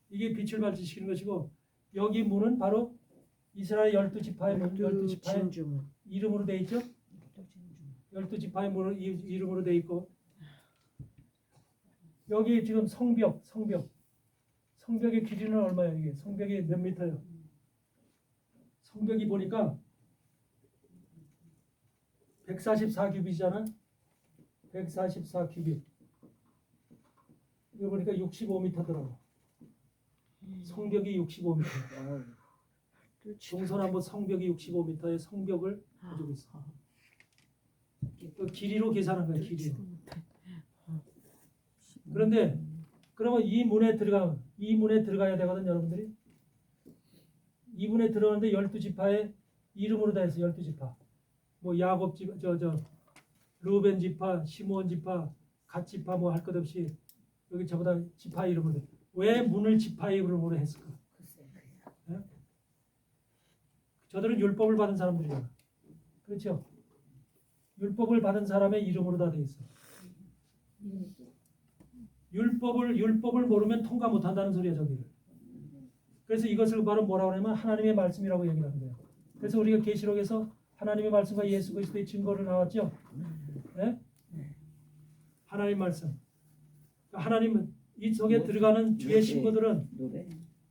이게 빛을 밝히시는 것이고 여기 문은 바로 이스라엘 12지파의 문, 12지파의 진주문. 이름으로 돼 있죠. 12지파의 문은 이름으로 돼 있고 여기 지금 성벽의 길이는 얼마야? 이게 성벽이 몇 미터예요? 성벽이 보니까 144규빗이잖아. 144규빗. 이거 보니까 65m더라고. 성벽이 65m. 동서남북 성벽이 65m의 성벽을 가지고 있어. 그 길이로 계산한 거야. 길이로. 그런데 그러면 이 문에 들어가야 되거든, 여러분들이. 이 문에 들어가는데 12지파의 이름으로 다 했어. 12지파. 뭐 야곱 지파, 루벤 지파, 시므온 지파, 갓 지파 뭐 할 것 없이 여기 전부 다 지파 이름으로 돼. 왜 문을 지파 이름으로 했을까? 네? 저들은 율법을 받은 사람들이야. 그렇죠? 율법을 받은 사람의 이름으로 다 돼 있어. 율법을 모르면 통과 못 한다는 소리야, 저기를. 그래서 이것을 바로 뭐라고 하냐면 하나님의 말씀이라고 얘기를 하는 거예요. 그래서 우리가 계시록에서 하나님의 말씀과 예수 그리스도의 증거를 나왔죠. 네? 하나님 말씀. 하나님은 이 속에 들어가는 주의 신부들은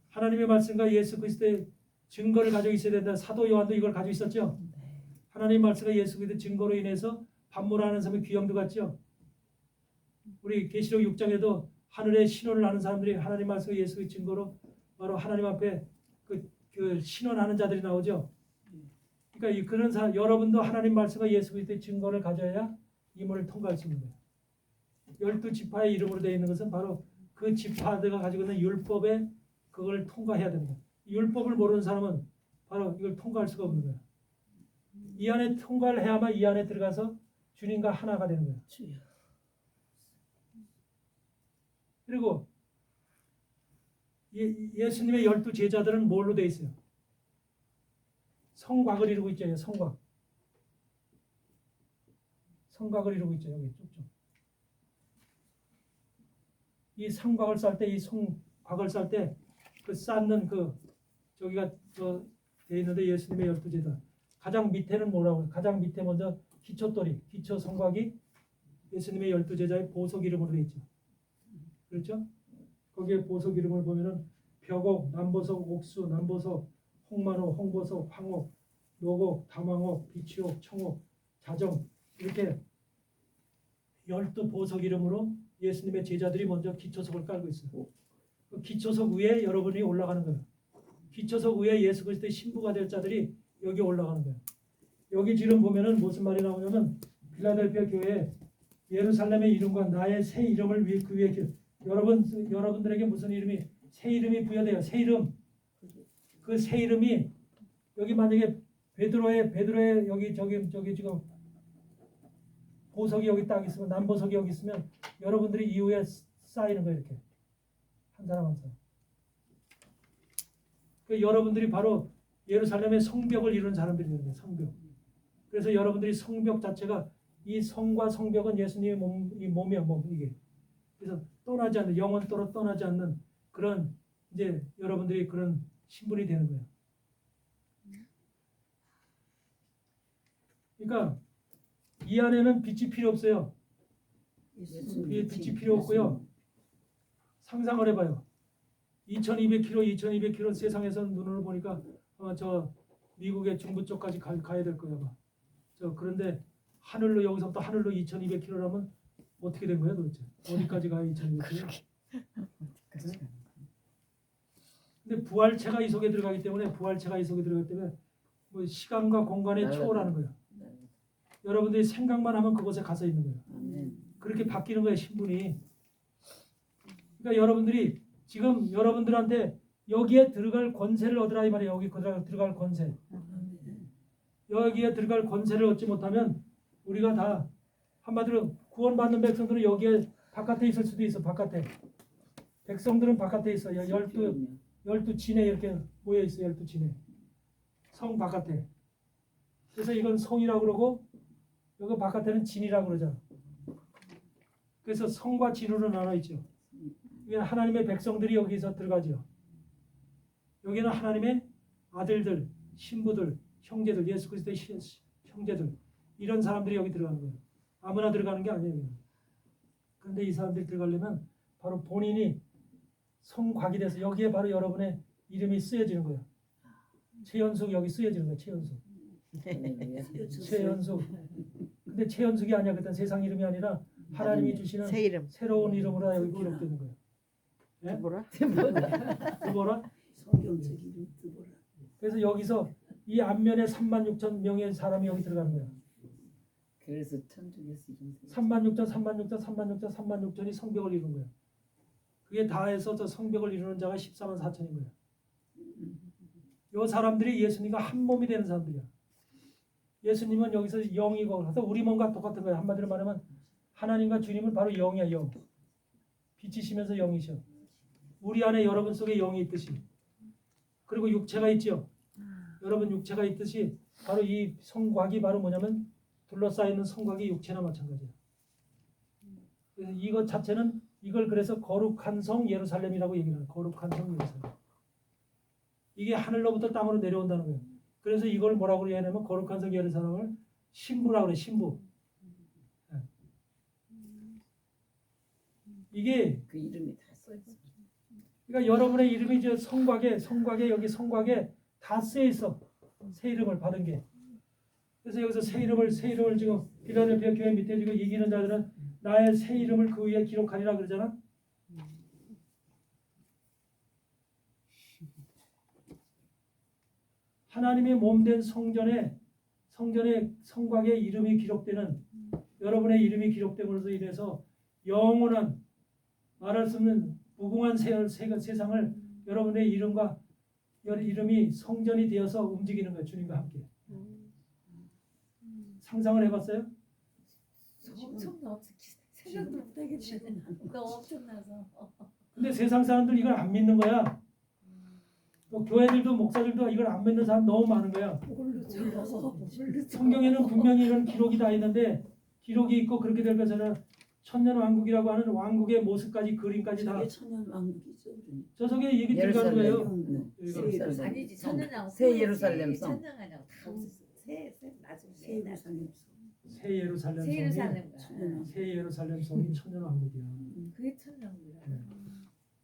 하나님의 말씀과 예수 그리스도의 증거를 가지고 있어야 된다. 사도 요한도 이걸 가지고 있었죠. 하나님의 말씀과 예수 그리스도의 증거로 인해서 반문하는 사람이 귀염도 같죠. 우리 계시록 6장에도 하늘의 신원을 아는 사람들이 하나님 말씀과 예수 그리스도의 증거로 바로 하나님 앞에 그 신원하는 자들이 나오죠. 그러니까 그런 사람, 여러분도 하나님 말씀과 예수 그리스도의 증거를 가져야 이 문을 통과할 수 있는 거예요. 12지파의 이름으로 되어 있는 것은 바로 그 지파들가 가지고 있는 율법에 그걸 통과해야 됩니다. 율법을 모르는 사람은 바로 이걸 통과할 수가 없는 거예요. 이 안에 통과를 해야만 이 안에 들어가서 주님과 하나가 되는 거예요. 그리고 예수님의 12 제자들은 뭘로 돼 있어요? 성곽을 이루고 있죠. 성곽. 성곽을 이루고 있죠. 여기 쭉쭉. 이 성곽을 쌀 때, 이 성곽을 쌀 때 그 쌓는 그 저기가 돼 있는데 예수님의 12 제자. 가장 밑에는 뭐라고? 가장 밑에 먼저 기초돌이, 기초 성곽이 예수님의 12 제자의 보석 이름으로 돼 있죠. 그렇죠? 거기에 보석 이름을 보면은 벽옥, 남보석, 옥수, 남보석, 홍만옥, 홍보석, 황옥, 노곡, 담황옥, 비치옥, 청옥, 자정 이렇게 12 보석 이름으로 예수님의 제자들이 먼저 기초석을 깔고 있어요. 그 기초석 위에 여러분이 올라가는 거예요. 기초석 위에 예수 그리스도의 신부가 될 자들이 여기 올라가는 거예요. 여기 지금 보면은 무슨 말이 나오냐면 필라델피아 교회 예루살렘의 이름과 나의 새 이름을 그 위에 여러분들에게 무슨 이름이 새 이름이 부여돼요. 새 이름. 그 새 이름이 여기 만약에 베드로의 여기 저기 지금 보석이 여기 딱 있으면 남보석이 여기 있으면 여러분들이 이후에 쌓이는 거예요. 이렇게 한 사람 한 사람. 그 여러분들이 바로 예루살렘의 성벽을 이루는 사람들이 되는 거예요. 성벽. 그래서 여러분들이 성벽 자체가 이 성과 성벽은 예수님의 몸이야 몸 이게. 그래서 떠나지 않는 영원토록 떠나지 않는 그런 이제 여러분들이 그런 신분이 되는 거예요. 그러니까 이 안에는 빛이 필요 없어요. 이 빛이 필요 없고요. 상상을 해봐요. 2200km 세상에서 눈으로 보니까 저 미국의 중부 쪽까지 가야 될 거예요. 그런데 하늘로 여기서부터 하늘로 2200km라면 어떻게 된 거야 도대체? 어디까지 가요 2200km? 근데 부활체가 이 속에 들어가기 때문에 뭐 시간과 공간의 초월하는 거예요. 여러분들이 생각만 하면 그곳에 가서 있는 거예요. 그렇게 바뀌는 거예요 신분이. 그러니까 여러분들이 지금 여러분들한테 여기에 들어갈 권세를 얻으라 이 말이에요. 여기 들어갈 권세. 여기에 들어갈 권세를 얻지 못하면 우리가 다 한마디로 구원받는 백성들은 여기에 바깥에 있을 수도 있어. 바깥에. 백성들은 바깥에 있어. 12 진에 이렇게 모여 있어. 12 진에. 성 바깥에. 그래서 이건 성이라고 그러고 여기 바깥에는 진이라고 그러잖아. 그래서 성과 진으로 나눠 있죠. 여기는 하나님의 백성들이 여기서 들어가죠. 여기는 하나님의 아들들, 신부들, 형제들, 예수 그리스도의 형제들 이런 사람들이 여기 들어가는 거예요. 아무나 들어가는 게 아니에요. 그런데 이 사람들이 들어가려면 바로 본인이 성곽이 돼서 여기에 바로 여러분의 이름이 쓰여지는 거예요. 최연숙 여기 쓰여지는 거예요. 최연숙. 근데 최연숙이 아니야. 그때 세상 이름이 아니라 하나님이 주시는 새 이름. 새로운 이름으로 여기 기록되는 거예요. 예? 뭐라? 드보라? 성경적 이름 드보라. 그래서 여기서 이 앞면에 36,000명의 사람이 여기 들어가는 거예요. 그래서 천주교에서 이름 36,000이 성벽을 이루는 거예요. 그게 다 해서 저 성벽을 이루는 자가 14만 4천인 거예요. 이 사람들이 예수님과 한 몸이 되는 사람들이야. 예수님은 여기서 영이고 그래서 우리 몸과 똑같은 거예요. 한마디로 말하면 하나님과 주님은 바로 영이야. 영. 빛이시면서 영이셔. 우리 안에 여러분 속에 영이 있듯이 그리고 육체가 있죠. 여러분 육체가 있듯이 바로 이 성곽이 바로 뭐냐면 둘러싸이는 성곽이 육체나 마찬가지예요. 그래서 이것 자체는 이걸 그래서 거룩한 성 예루살렘이라고 얘기를 해요. 거룩한 성 예루살렘. 이게 하늘로부터 땅으로 내려온다는 거예요. 그래서 이걸 뭐라고 얘기하냐면 거룩한 성 예루살렘을 신부라고 그래. 신부. 이게 그 이름이 다 써있어. 그러니까 여러분의 이름이 이제 성곽에 여기 성곽에 다 쓰여 있어. 새 이름을 받은 게. 그래서 여기서 새 이름을 지금 필라델피아 교회 밑에 지금 이기는 자들은 나의 새 이름을 그 위에 기록하리라 그러잖아. 하나님의 몸된 성전에 성곽에 이름이 기록되는 여러분의 이름이 기록됨으로써 인해서 영원한 말할 수 없는 무궁한 세상을 여러분의 이름이 성전이 되어서 움직이는 거예요. 주님과 함께. 상상을 해봤어요? 엄청나. 생각도 못하겠지. 너 엄청나서. 근데 세상 사람들 이걸 안 믿는 거야. 또 교회들도 목사들도 이걸 안 믿는 사람 너무 많은 거야. 성경에는 분명히 이런 기록이 다 있는데 기록이 있고 그렇게 될 것은 천년왕국이라고 하는 왕국의 모습까지 그림까지 다 저게 천년왕국이죠. 저 속에 얘기 들어가는 거예요. 아니지 천년왕국 새 예루살렘 성. 천년왕국 다 없었어. 새 나중에 새 예루살렘 새 예루살렘 새 성이 예루살렘 새 예루살렘 성이 천년왕국이야. 그게 천년왕국이야. 네.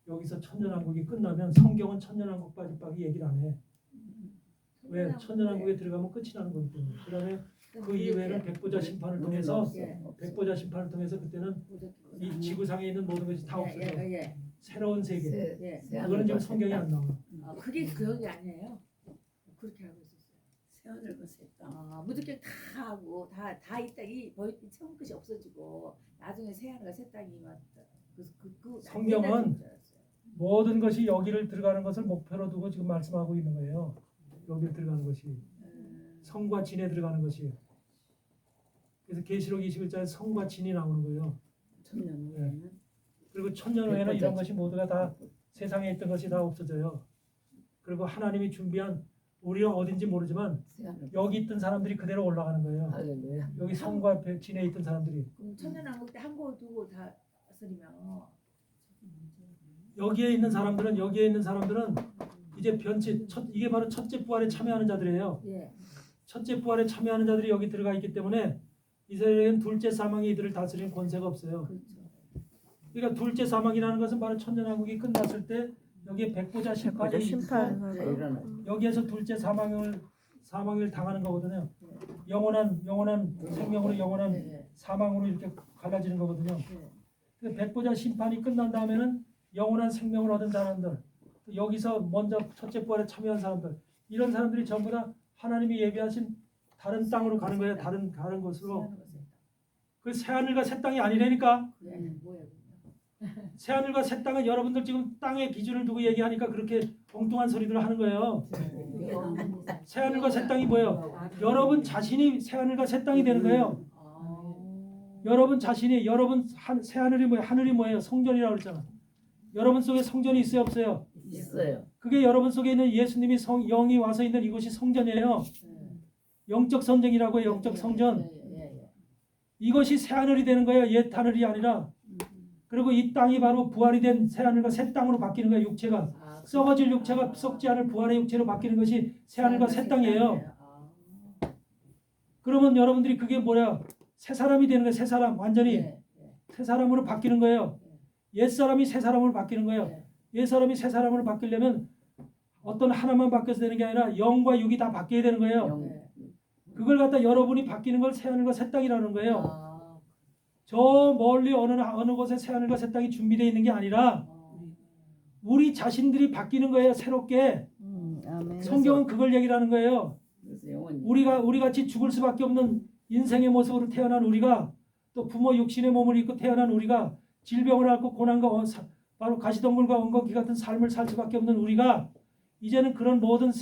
여기서 천년왕국이 끝나면 성경은 천년왕국까지 얘기를 안 해. 왜 천년왕국에 들어가면 끝이 나는 거기 때문에. 그다음에 그 이후에는 백보자 심판을 통해서 백보자 심판을 통해서 그때는 이 지구상에 있는 모든 것이 다 없어져. 새로운 세계. 예. 그거는 지금 성경에 안 나와. 그게 기억이 아니에요. 그렇게 하고 있었어요. 새하늘과 새 땅. 무조건 다 하고 다 있다 이 처음 끝이 없어지고 나중에 새 하늘과 새 땅이 왔다. 그 성경은 모든 것이 여기를 들어가는 것을 목표로 두고 지금 말씀하고 있는 거예요. 여기를 들어가는 것이 성과 진에 들어가는 것이. 그래서 계시록 21장에 성과 진이 나오는 거예요. 천년 네. 후에는 그리고 천년 후에는 이런 것이 모두가 다 세상에 있던 것이 다 없어져요. 그리고 하나님이 준비한 우리는 어딘지 모르지만 새하늘. 여기 있던 사람들이 그대로 올라가는 거예요. 할렐루야. 여기 성과 진에 있던 사람들이 그럼 천년왕국 때 한 곳 두고 다 쓰리면 여기에 있는 사람들은 이제 이게 바로 첫째 부활에 참여하는 자들이에요. 예. 첫째 부활에 참여하는 자들이 여기 들어가 있기 때문에 이스라엘에는 둘째 사망이 이들을 다스리는 권세가 없어요. 그렇죠. 그러니까 둘째 사망이라는 것은 바로 천년왕국이 끝났을 때 여기에 백보자 심판이 일어나. 여기에서 둘째 사망을 당하는 거거든요. 영원한 생명으로 영원한 예. 사망으로 이렇게 갈라지는 거거든요. 예. 그 백보자 심판이 끝난 다음에는 영원한 생명을 얻은 사람들, 여기서 먼저 첫째 부활에 참여한 사람들, 이런 사람들이 전부 다 하나님이 예비하신 다른 땅으로 가는 거예요. 다른 곳으로. 그 새하늘과 새 땅이 아니라니까. 뭐야? 새하늘과 새 땅은 여러분들 지금 땅의 기준을 두고 얘기하니까 그렇게 엉뚱한 소리들을 하는 거예요. 새하늘과 새 땅이 뭐예요? 여러분 자신이 새하늘과 새 땅이 되는 거예요. 여러분 자신이 새하늘이 뭐예요? 하늘이 뭐예요? 성전이라고 그랬잖아. 여러분 속에 성전이 있어요, 없어요? 있어요. 그게 여러분 속에 있는 예수님이 영이 와서 있는 이곳이 성전이에요. 영적 성전이라고 해요. 영적 성전. 이것이 새하늘이 되는 거예요. 옛 하늘이 아니라. 그리고 이 땅이 바로 부활이 된 새하늘과 새 땅으로 바뀌는 거예요. 육체가. 썩어질 육체가 썩지 않을 부활의 육체로 바뀌는 것이 새하늘과 새 땅이에요. 그러면 여러분들이 그게 뭐야? 새 사람이 되는 거예요. 새 사람. 완전히 새 사람으로 바뀌는 거예요. 옛 사람이 새 사람으로 바뀌는 거예요. 옛 사람이 새 사람으로 바뀌려면 어떤 하나만 바뀌어서 되는 게 아니라 영과 육이 다 바뀌어야 되는 거예요. 그걸 갖다 여러분이 바뀌는 걸 새하늘과 새 땅이라는 거예요. 저 멀리 어느 곳에 새하늘과 새 땅이 준비되어 있는 게 아니라 우리 자신들이 바뀌는 거예요. 새롭게. 아멘. 성경은 그걸 얘기를 하는 거예요. 그래서 영원히. 우리 같이 죽을 수밖에 없는 인생의 모습으로 태어난 우리가 또 부모 육신의 몸을 입고 태어난 우리가 질병을 앓고 고난과 바로 가시덤불과 엉겅퀴 같은 삶을 살 수밖에 없는 우리가 이제는 그런 모든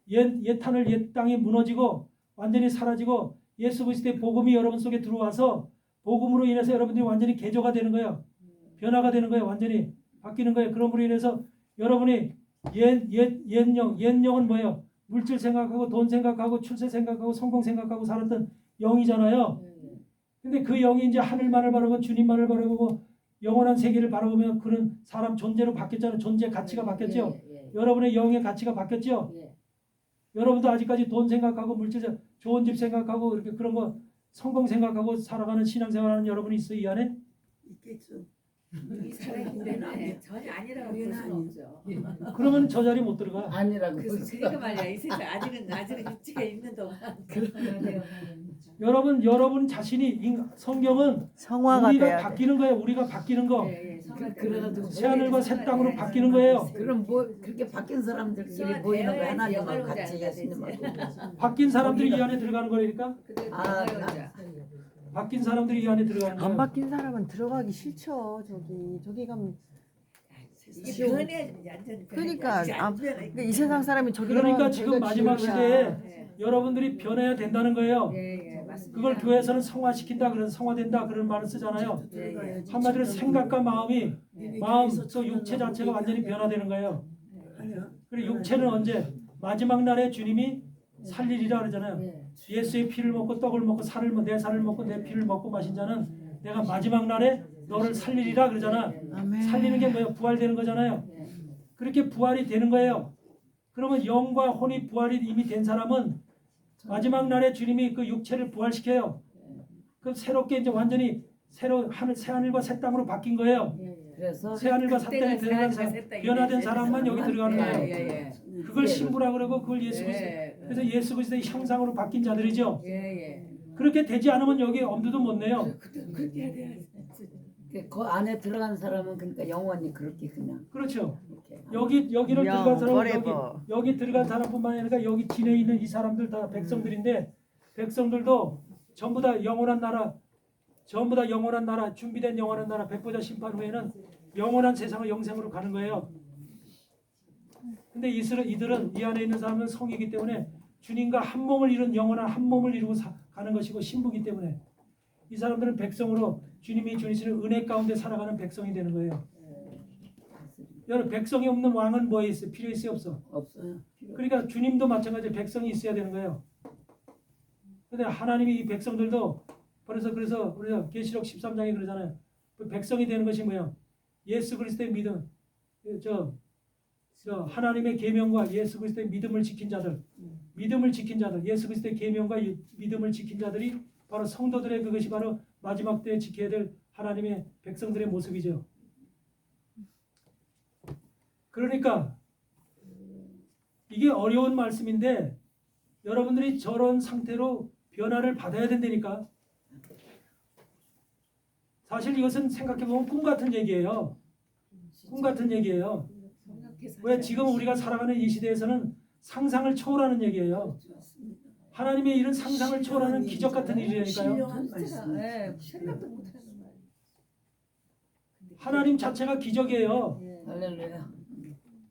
옛 하늘 옛 땅이 무너지고 완전히 사라지고 예수 그리스도의 복음이 여러분 속에 들어와서 복음으로 인해서 여러분들이 완전히 개조가 되는 거예요. 변화가 되는 거예요. 완전히 바뀌는 거예요. 그럼으로 인해서 여러분이 옛영은 뭐예요? 물질 생각하고 돈 생각하고 출세 생각하고 성공 생각하고 살았던 영이잖아요. 근데 그 영이 이제 하늘만을 바라보고 주님만을 바라보고 영원한 세계를 바라보면 그런 사람 존재로 바뀌었잖아요. 존재 가치가 바뀌었죠. 여러분의 영의 가치가 바뀌었죠. 여러분도 아직까지 돈 생각하고 물질 좋은 집 생각하고 이렇게 그런 거 성공 생각하고 살아가는 신앙생활하는 여러분이 있어요. 이 안에? 있겠죠. 살아있는데 전혀 아니라고 볼 수가 없죠. 그러면 저 자리 못 들어가. 아니라고. 그러니까 말이야 이 세상 아직은 육체가 있는 동안 여러분 자신이 성경은 성화가 우리가 돼야 돼. 바뀌는 거예요. 우리가 바뀌는 거. 그래가지고 새하늘과 새 땅으로 바뀌는 거예요. 그럼 뭐 그렇게 바뀐 사람들끼리 모이는 거 하나님하고 같이 예수님하고. 바뀐 사람들이 이 안에 들어가는 거니까. 아, 바뀐 사람들이 이 안에 들어가는 거예요. 안 바뀐 사람은 들어가기 싫죠. 저기 가면 이게 변해야지 완전히 그러니까 변해야지. 그러니까 이 세상 사람이 저기 그러니까 가면 지금 저기가 마지막 지옥이야. 시대에 여러분들이 변해야 된다는 거예요. 예, 맞습니다. 그걸 교회에서는 성화시킨다 그런 성화된다 그런 말을 쓰잖아요. 예, 한마디로 생각과 마음이 마음 또 또 육체 자체가 완전히 변화되는 거예요. 아니야. 그리고 육체는 언제 마지막 날에 주님이 살리리라 그러잖아요. 예. 예수의 피를 먹고 떡을 먹고 내 살을 먹고 내 피를 먹고 마신 자는 내가 마지막 날에 너를 살리리라 그러잖아. 아멘. 살리는 게 뭐예요? 부활되는 거잖아요. 예. 그렇게 부활이 되는 거예요. 그러면 영과 혼이 부활이 이미 된 사람은 마지막 날에 주님이 그 육체를 부활시켜요. 그럼 새롭게 이제 완전히 새로 새 하늘과 새 땅으로 바뀐 거예요. 예, 예. 그래서 새 하늘과 새 땅에 들어간 사람, 변화된 사람만 여기 들어가는 거예요. 예, 그걸 신부라 그러고 그걸 예수 그리스도. 예. 그래서 예수 그리스도의 형상으로 바뀐 자들이죠. 예, 예. 그렇게 되지 않으면 여기 엄두도 못 내요. 그렇게 해야 돼요. 그 안에 들어간 사람은 그러니까 영원히 그렇게 그냥 그렇죠. 이렇게 여기를 야, 들어간 사람은 forever. 여기 들어간 사람뿐만 아니라 여기 진에 있는 이 사람들 다 백성들인데 백성들도 전부 다 영원한 나라, 전부 다 영원한 나라, 준비된 영원한 나라, 백보자 심판 후에는 영원한 세상을 영생으로 가는 거예요. 근데 이들은 이 안에 있는 사람은 성이기 때문에 주님과 한 몸을 이룬 영원한 한 몸을 이루고 가는 것이고 신부기 때문에 이 사람들은 백성으로 주님이 주시는 은혜 가운데 살아가는 백성이 되는 거예요. 여러분 백성이 없는 왕은 뭐에 있어요? 필요 있어요? 없어? 없어요. 그러니까 주님도 마찬가지 백성이 있어야 되는 거예요. 근데 하나님이 이 백성들도 그래서 우리가 계시록 13장에 그러잖아요. 그 백성이 되는 것이 뭐예요? 예수 그리스도의 믿음, 저 하나님의 계명과 예수 그리스도의 믿음을 지킨 자들, 예수 그리스도의 계명과 믿음을 지킨 자들이 바로 성도들의 그것이 바로 마지막 때에 지켜야 될 하나님의 백성들의 모습이죠. 그러니까 이게 어려운 말씀인데 여러분들이 저런 상태로 변화를 받아야 된다니까. 사실 이것은 생각해보면 꿈 같은 얘기예요. 꿈 같은 얘기예요. 왜 지금 우리가 살아가는 이 시대에서는 상상을 초월하는 얘기예요. 하나님의 일은 상상을 초월하는 기적 같은 일이니까요. 신령한 말씀. 예, 생각도 못하는 말. 하나님 자체가 기적이에요. 예. 할렐루야.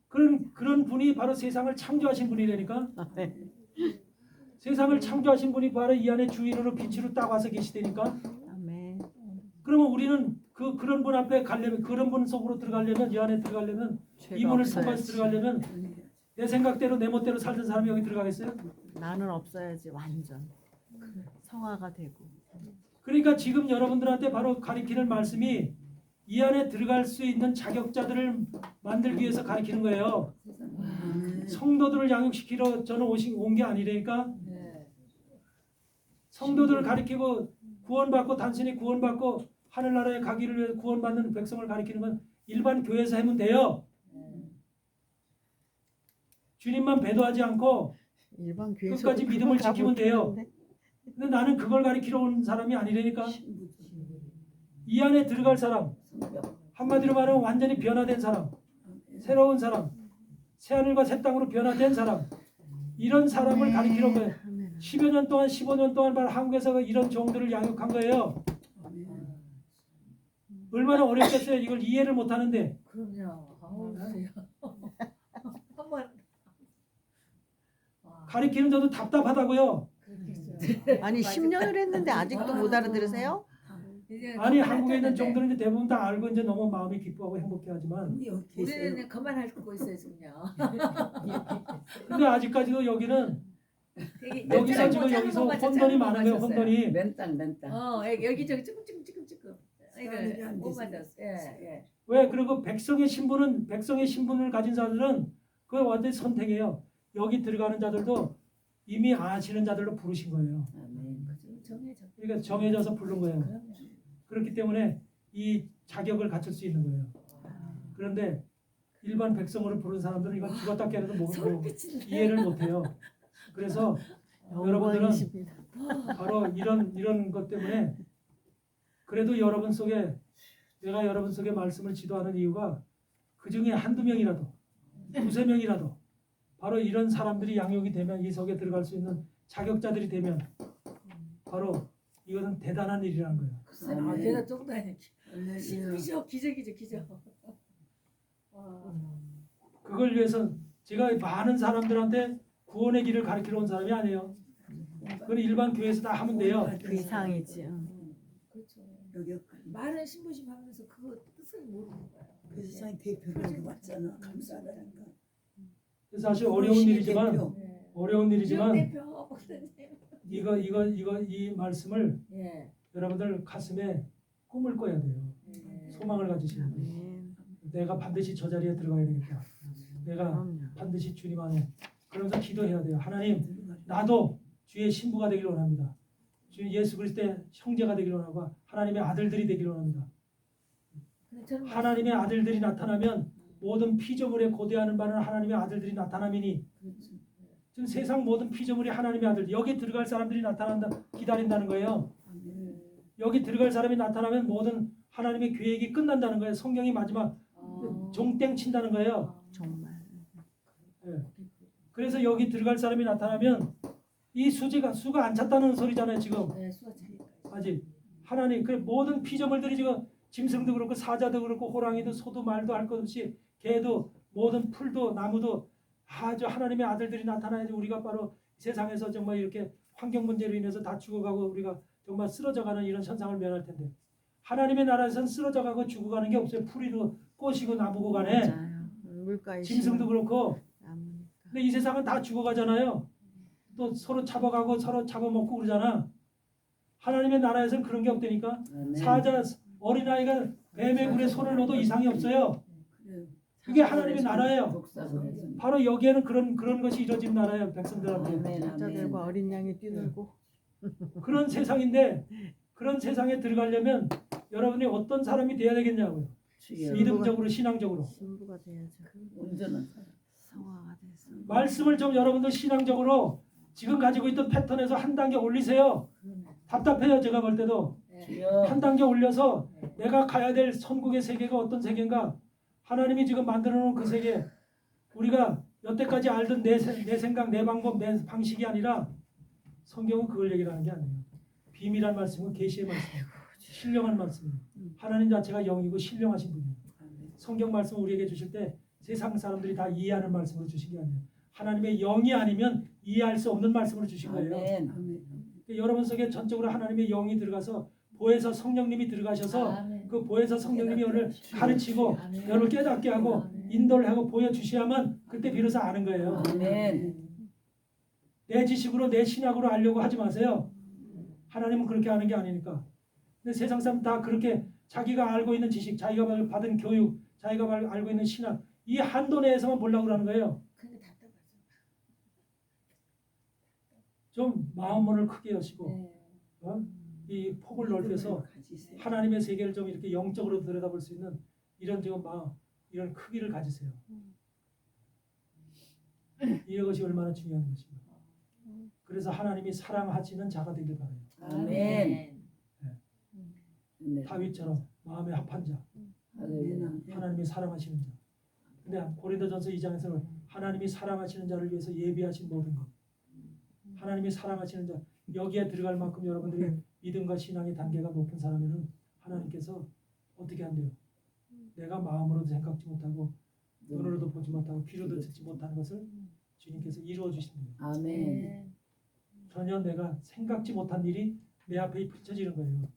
그런 분이 바로 세상을 창조하신 분이라니까. 세상을 창조하신 분이 바로 이 안에 주인으로 빛으로 딱 와서 계시다니까. 아멘. 그러면 우리는 그런 분 앞에 가려면, 그런 분 속으로 들어가려면, 이 안에 들어가려면, 이분을 통과해서 들어가려면 내 생각대로 내 멋대로 살던 사람이 여기 들어가겠어요? 나는 없어야지 완전 성화가 되고. 그러니까 지금 여러분들한테 바로 가리키는 말씀이 이 안에 들어갈 수 있는 자격자들을 만들기 위해서 가리키는 거예요. 성도들을 양육시키러 저는 온 게 아니라니까. 예. 성도들을 가리키고 구원받고 단순히 구원받고 하늘나라에 가기를 위해 구원받는 백성을 가리키는 건 일반 교회에서 하면 돼요. 주님만 배도하지 않고 일반 교회에서 끝까지 믿음을 지키면 돼요. 근데 나는 그걸 가리키러 온 사람이 아니라니까. 이 안에 들어갈 사람, 한마디로 말하면 완전히 변화된 사람, 새로운 사람, 새하늘과 새 땅으로 변화된 사람, 이런 사람을 가리키러 온 거예요. 10여 년 동안 15년 동안 바로 한국에서 이런 종들을 양육한 거예요. 얼마나 어렵겠어요. 이걸 이해를 못하는데. 그럼요. 아우, 한번 가리키는 저도 답답하다고요. 그렇겠어요. 아니 10년을 했는데 아직도 못 알아들으세요? 이제 아니 그만할 한국에 있는 때는데. 종들은 이제 대부분 다 알고 이제 너무 마음이 기뻐하고 행복해하지만 우리는 그만할 거 있어요 지금요. 근데 아직까지도 여기는 되게 여기서 지금 짧은 여기서 것만 혼돈이 짧은 많은 거예요. 것만 혼돈이. 맨땅. 여기저기 조금. 사람들이 이걸 안 못 돼서. 맞았어. 예. 왜? 그리고 백성의 신분을 가진 자들은 그거 완전히 선택이에요. 여기 들어가는 자들도 이미 아시는 자들로 부르신 거예요. 아멘. 정해져. 그러니까 정해져서 부른 거예요. 그럼요. 그렇기 때문에 이 자격을 갖출 수 있는 거예요. 그런데 일반 백성으로 부른 사람들은 이건 죽었다 깨어나도 소름 뭐 끼친다. 이해를 못해요. 그래서 여러분들은 영광이십니다. 바로 이런 것 때문에 그래도 여러분 속에 내가 여러분 속에 말씀을 지도하는 이유가 그 중에 한두 명이라도 두세 명이라도 바로 이런 사람들이 양육이 되면 이 속에 들어갈 수 있는 자격자들이 되면 바로 이것은 대단한 일이라는 거예요. 글쎄, 걔가 정도 아니야. 기적. 와. 그걸 위해서 제가 많은 사람들한테 구원의 길을 가르치러 온 사람이 아니에요. 그건 일반 교회에서 다 하면 돼요. 그 이상이지. 그렇죠. 여기 많은 신부심 하면서 그 뜻을 모르는 거예요. 그 세상 대표로 여기 왔잖아. 감사하다니까. 그래서 사실 어려운 일이지만 네. 어려운 일이지만 대표 목사님. 이 말씀을 예. 여러분들 가슴에 꿈을 꿔야 돼요. 예. 소망을 가지시는 거예요. 아멘. 내가 반드시 저 자리에 들어가야 되겠다. 내가 그럼요. 반드시 주님 안에 그러면서 기도해야 돼요. 하나님, 나도 주의 신부가 되기를 원합니다. 주 예수 그리스도의 형제가 되기를 원하고 하나님의 아들들이 되기를 원합니다. 근데 저는 하나님의 아들들이 나타나면 모든 피조물에 고대하는 바는 하나님의 아들들이 나타남이니 지금 세상 모든 피조물이 하나님의 아들 여기 들어갈 사람들이 나타난다 기다린다는 거예요. 여기 들어갈 사람이 나타나면 모든 하나님의 계획이 끝난다는 거예요. 성경이 마지막 종땡 친다는 거예요. 정말. 예. 그래서 여기 들어갈 사람이 나타나면 이 수가 안 찼다는 소리잖아요. 지금 네, 수가 차니까. 아직 하나님 그 모든 피조물들이 지금 짐승도 그렇고 사자도 그렇고 호랑이도 소도 말도 할 것 없이 개도 모든 풀도 나무도 아주 하나님의 아들들이 나타나야지 우리가 바로 세상에서 정말 이렇게 환경 문제로 인해서 다 죽어가고 우리가 정말 쓰러져가는 이런 현상을 면할 텐데 하나님의 나라에서는 쓰러져가고 죽어가는 게 없어요. 풀이고 꽃이고 나무고 간에 맞아요. 물가에 짐승도 그렇고 나무니까. 근데 이 세상은 다 죽어가잖아요. 또 서로 잡아가고 서로 잡아먹고 그러잖아. 하나님의 나라에서는 그런 게 없다니까. 사자 어린아이가 뱀의 굴에 손을 넣어도 이상이 없어요. 그게 하나님의 나라예요. 바로 여기에는 그런 것이 이루어진 나라예요. 백성들한테. 여자들과 어린 양이 뛰놀고. 그런 세상인데 그런 세상에 들어가려면 여러분이 어떤 사람이 돼야 되겠냐고요. 믿음적으로 신앙적으로. 신부가 돼야죠. 온전한 성화가 돼서. 말씀을 좀 여러분들 신앙적으로 지금 가지고 있던 패턴에서 한 단계 올리세요. 답답해요. 제가 볼 때도. 한 단계 올려서 내가 가야 될 천국의 세계가 어떤 세계인가 하나님이 지금 만들어 놓은 그 세계 우리가 여태까지 알던 내 생각 내 방법 내 방식이 아니라 성경은 그걸 얘기하는 게 아니에요. 비밀한 말씀은 계시의 말씀이에요. 신령한 말씀이에요. 하나님 자체가 영이고 신령하신 분이에요. 성경 말씀을 우리에게 주실 때 세상 사람들이 다 이해하는 말씀으로 주신 게 아니에요. 하나님의 영이 아니면 이해할 수 없는 말씀으로 주신 거예요. 여러분 속에 전적으로 하나님의 영이 들어가서 보혜사 성령님이 들어가셔서 그 보혜사 성령님이 오늘 가르치고 여러분을 깨닫게 하고 인도를 하고 보여주셔야만 그때 비로소 아는 거예요. 내 지식으로 내 신학으로 알려고 하지 마세요. 하나님은 그렇게 하는 게 아니니까. 근데 세상 사람 다 그렇게 자기가 알고 있는 지식, 자기가 받은 교육, 자기가 알고 있는 신학 이 한도 내에서만 보려고 하는 거예요. 근데 답답하죠. 좀 마음문을 크게 여시고 네. 이 폭을 넓혀서 하나님의 세계를 좀 이렇게 영적으로 들여다볼 수 있는 이런 지금 이런 크기를 가지세요. 이것이 얼마나 중요한 것입니다. 그래서 하나님이 사랑하시는 자가 되길 바라요. 아멘. 다윗처럼 마음에 합한 자, 하나님이 사랑하시는 자. 근데 고린도전서 2장에서는 하나님이 사랑하시는 자를 위해서 예비하신 모든 것. 하나님이 사랑하시는 자 여기에 들어갈 만큼 여러분들이 믿음과 신앙의 단계가 높은 사람에는 하나님께서 어떻게 한대요? 내가 마음으로도 생각지 못하고 눈으로도 보지 못하고 귀로도 듣지 못하는 것을 주님께서 이루어 주신대요. 아멘. 전혀 내가 생각지 못한 일이 내 앞에 펼쳐지는 거예요.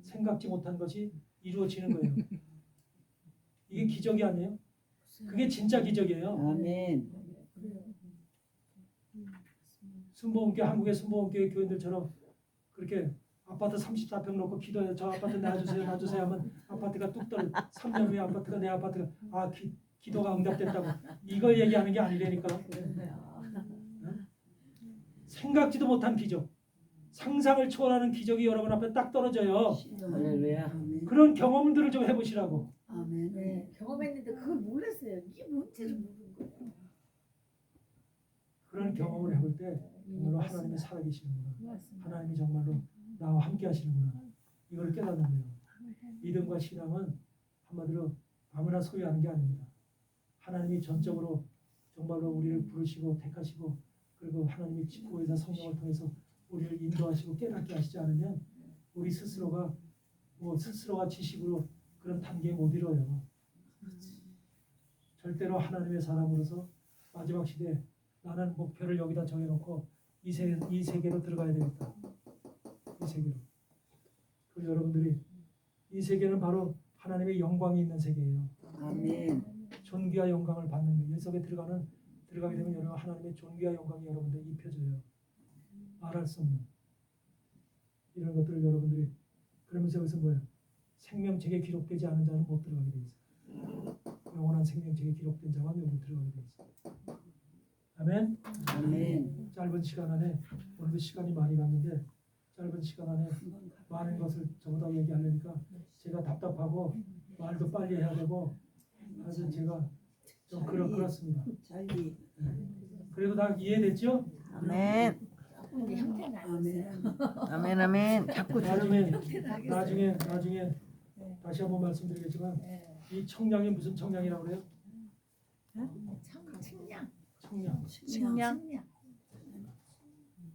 생각지 못한 것이 이루어지는 거예요. 이게 기적이 아니에요? 그게 진짜 기적이에요. 아멘. 순복음교회 한국의 순복음교회 교인들처럼 그렇게 아파트 34평 놓고 기도해 저 아파트 놔주세요 하면 아파트가 뚝 떨어 3년 후에 아파트가 내 아파트가 기도가 응답됐다고 이걸 얘기하는 게 아니라니까. 생각지도 못한 기적 상상을 초월하는 기적이 여러분 앞에 딱 떨어져요. 할렐루야. 그런 경험들을 좀 해보시라고. 아멘. 네, 경험했는데 그걸 몰랐어요. 이게 뭔지를 모르는 거예요. 그런 경험을 해볼 때 정말로 하나님이 살아계시는구나. 하나님이 정말로 나와 함께 하시는구나. 이걸 깨닫는 거예요. 믿음과 신앙은 한마디로 아무나 소유하는 게 아닙니다. 하나님이 전적으로 정말로 우리를 부르시고 택하시고 그리고 하나님이 보혜사 성령을 통해서 우리를 인도하시고 깨닫게 하시지 않으면 우리 스스로가 지식으로 그런 단계에 못 이뤄요. 절대로 하나님의 사람으로서 마지막 시대에 나는 목표를 여기다 정해놓고 이 세계로 들어가야 되겠다. 이 세계로. 그리고 여러분들이 이 세계는 바로 하나님의 영광이 있는 세계예요. 아멘. 존귀와 영광을 받는 거예요. 이 속에 들어가게 되면 여러분 하나님의 존귀와 영광이 여러분들 입혀져요. 말할 수 없는 이런 것들을 여러분들이 그러면서 여기서 뭐예요? 생명책에 기록되지 않은 자는 못 들어가게 돼 있어요. 영원한 생명책에 기록된 자만 여기 들어가게 돼 있어요. 아멘. 아멘. 짧은 시간 안에 오늘도 시간이 많이 갔는데 짧은 시간 안에 많은 것을 저보다 얘기하려니까 제가 답답하고 말도 빨리 해야 되고 아주 제가 좀 그렇습니다. 잘리. 그래도 다 이해됐죠? 아멘. 우리 형태는 아니었어요. 아멘 아멘. 자꾸 나중에 형태는 나중에 다시 한번 말씀드리겠지만 네. 이 청량이 무슨 청량이라고 그래요? 측량. 청량. 측량.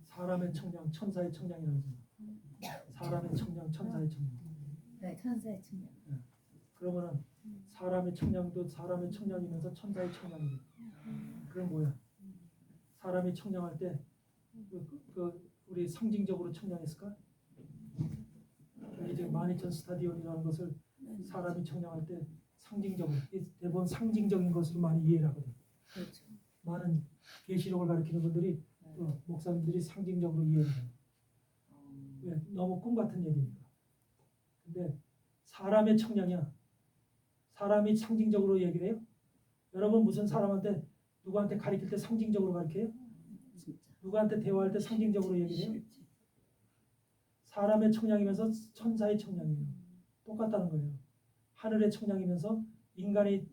사람의 청량, 천사의 청량이라고 하죠. 사람의 청량, 천사의 청량. 네, 천사의 측량. 그러면은 사람의 청량도 사람의 청량이면서 천사의 청량이에요. 그럼 뭐야? 사람이 청량할 때 우리 상징적으로 청량했을까? 이제 12,000 스타디온이라는 것을 사람이 청량할 때 상징적으로 대부분 상징적인 것으로 많이 이해를 하거든. 그렇죠. 많은 계시록을 가르치는 분들이 또 목사님들이 상징적으로 이해를 해요. 왜? 너무 꿈 같은 얘기니까. 근데 사람의 청량이야. 사람이 상징적으로 얘기를 해요? 여러분 무슨 사람한테 누구한테 가르칠 때 상징적으로 가르쳐요? 누구한테 대화할 때 상징적으로 얘기해요? 사람의 청량이면서 천사의 청량이에요. 똑같다는 거예요. 하늘의 청량이면서 인간의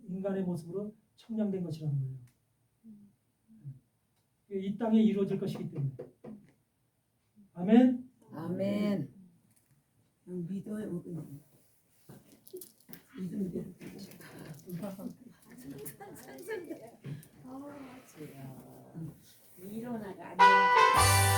모습으로 청량된 것이라는 거예요. 이 땅에 이루어질 것이기 때문에. 아멘. 아멘. 믿어요. 그냥. 믿으면 돼. 일어나가 아니야.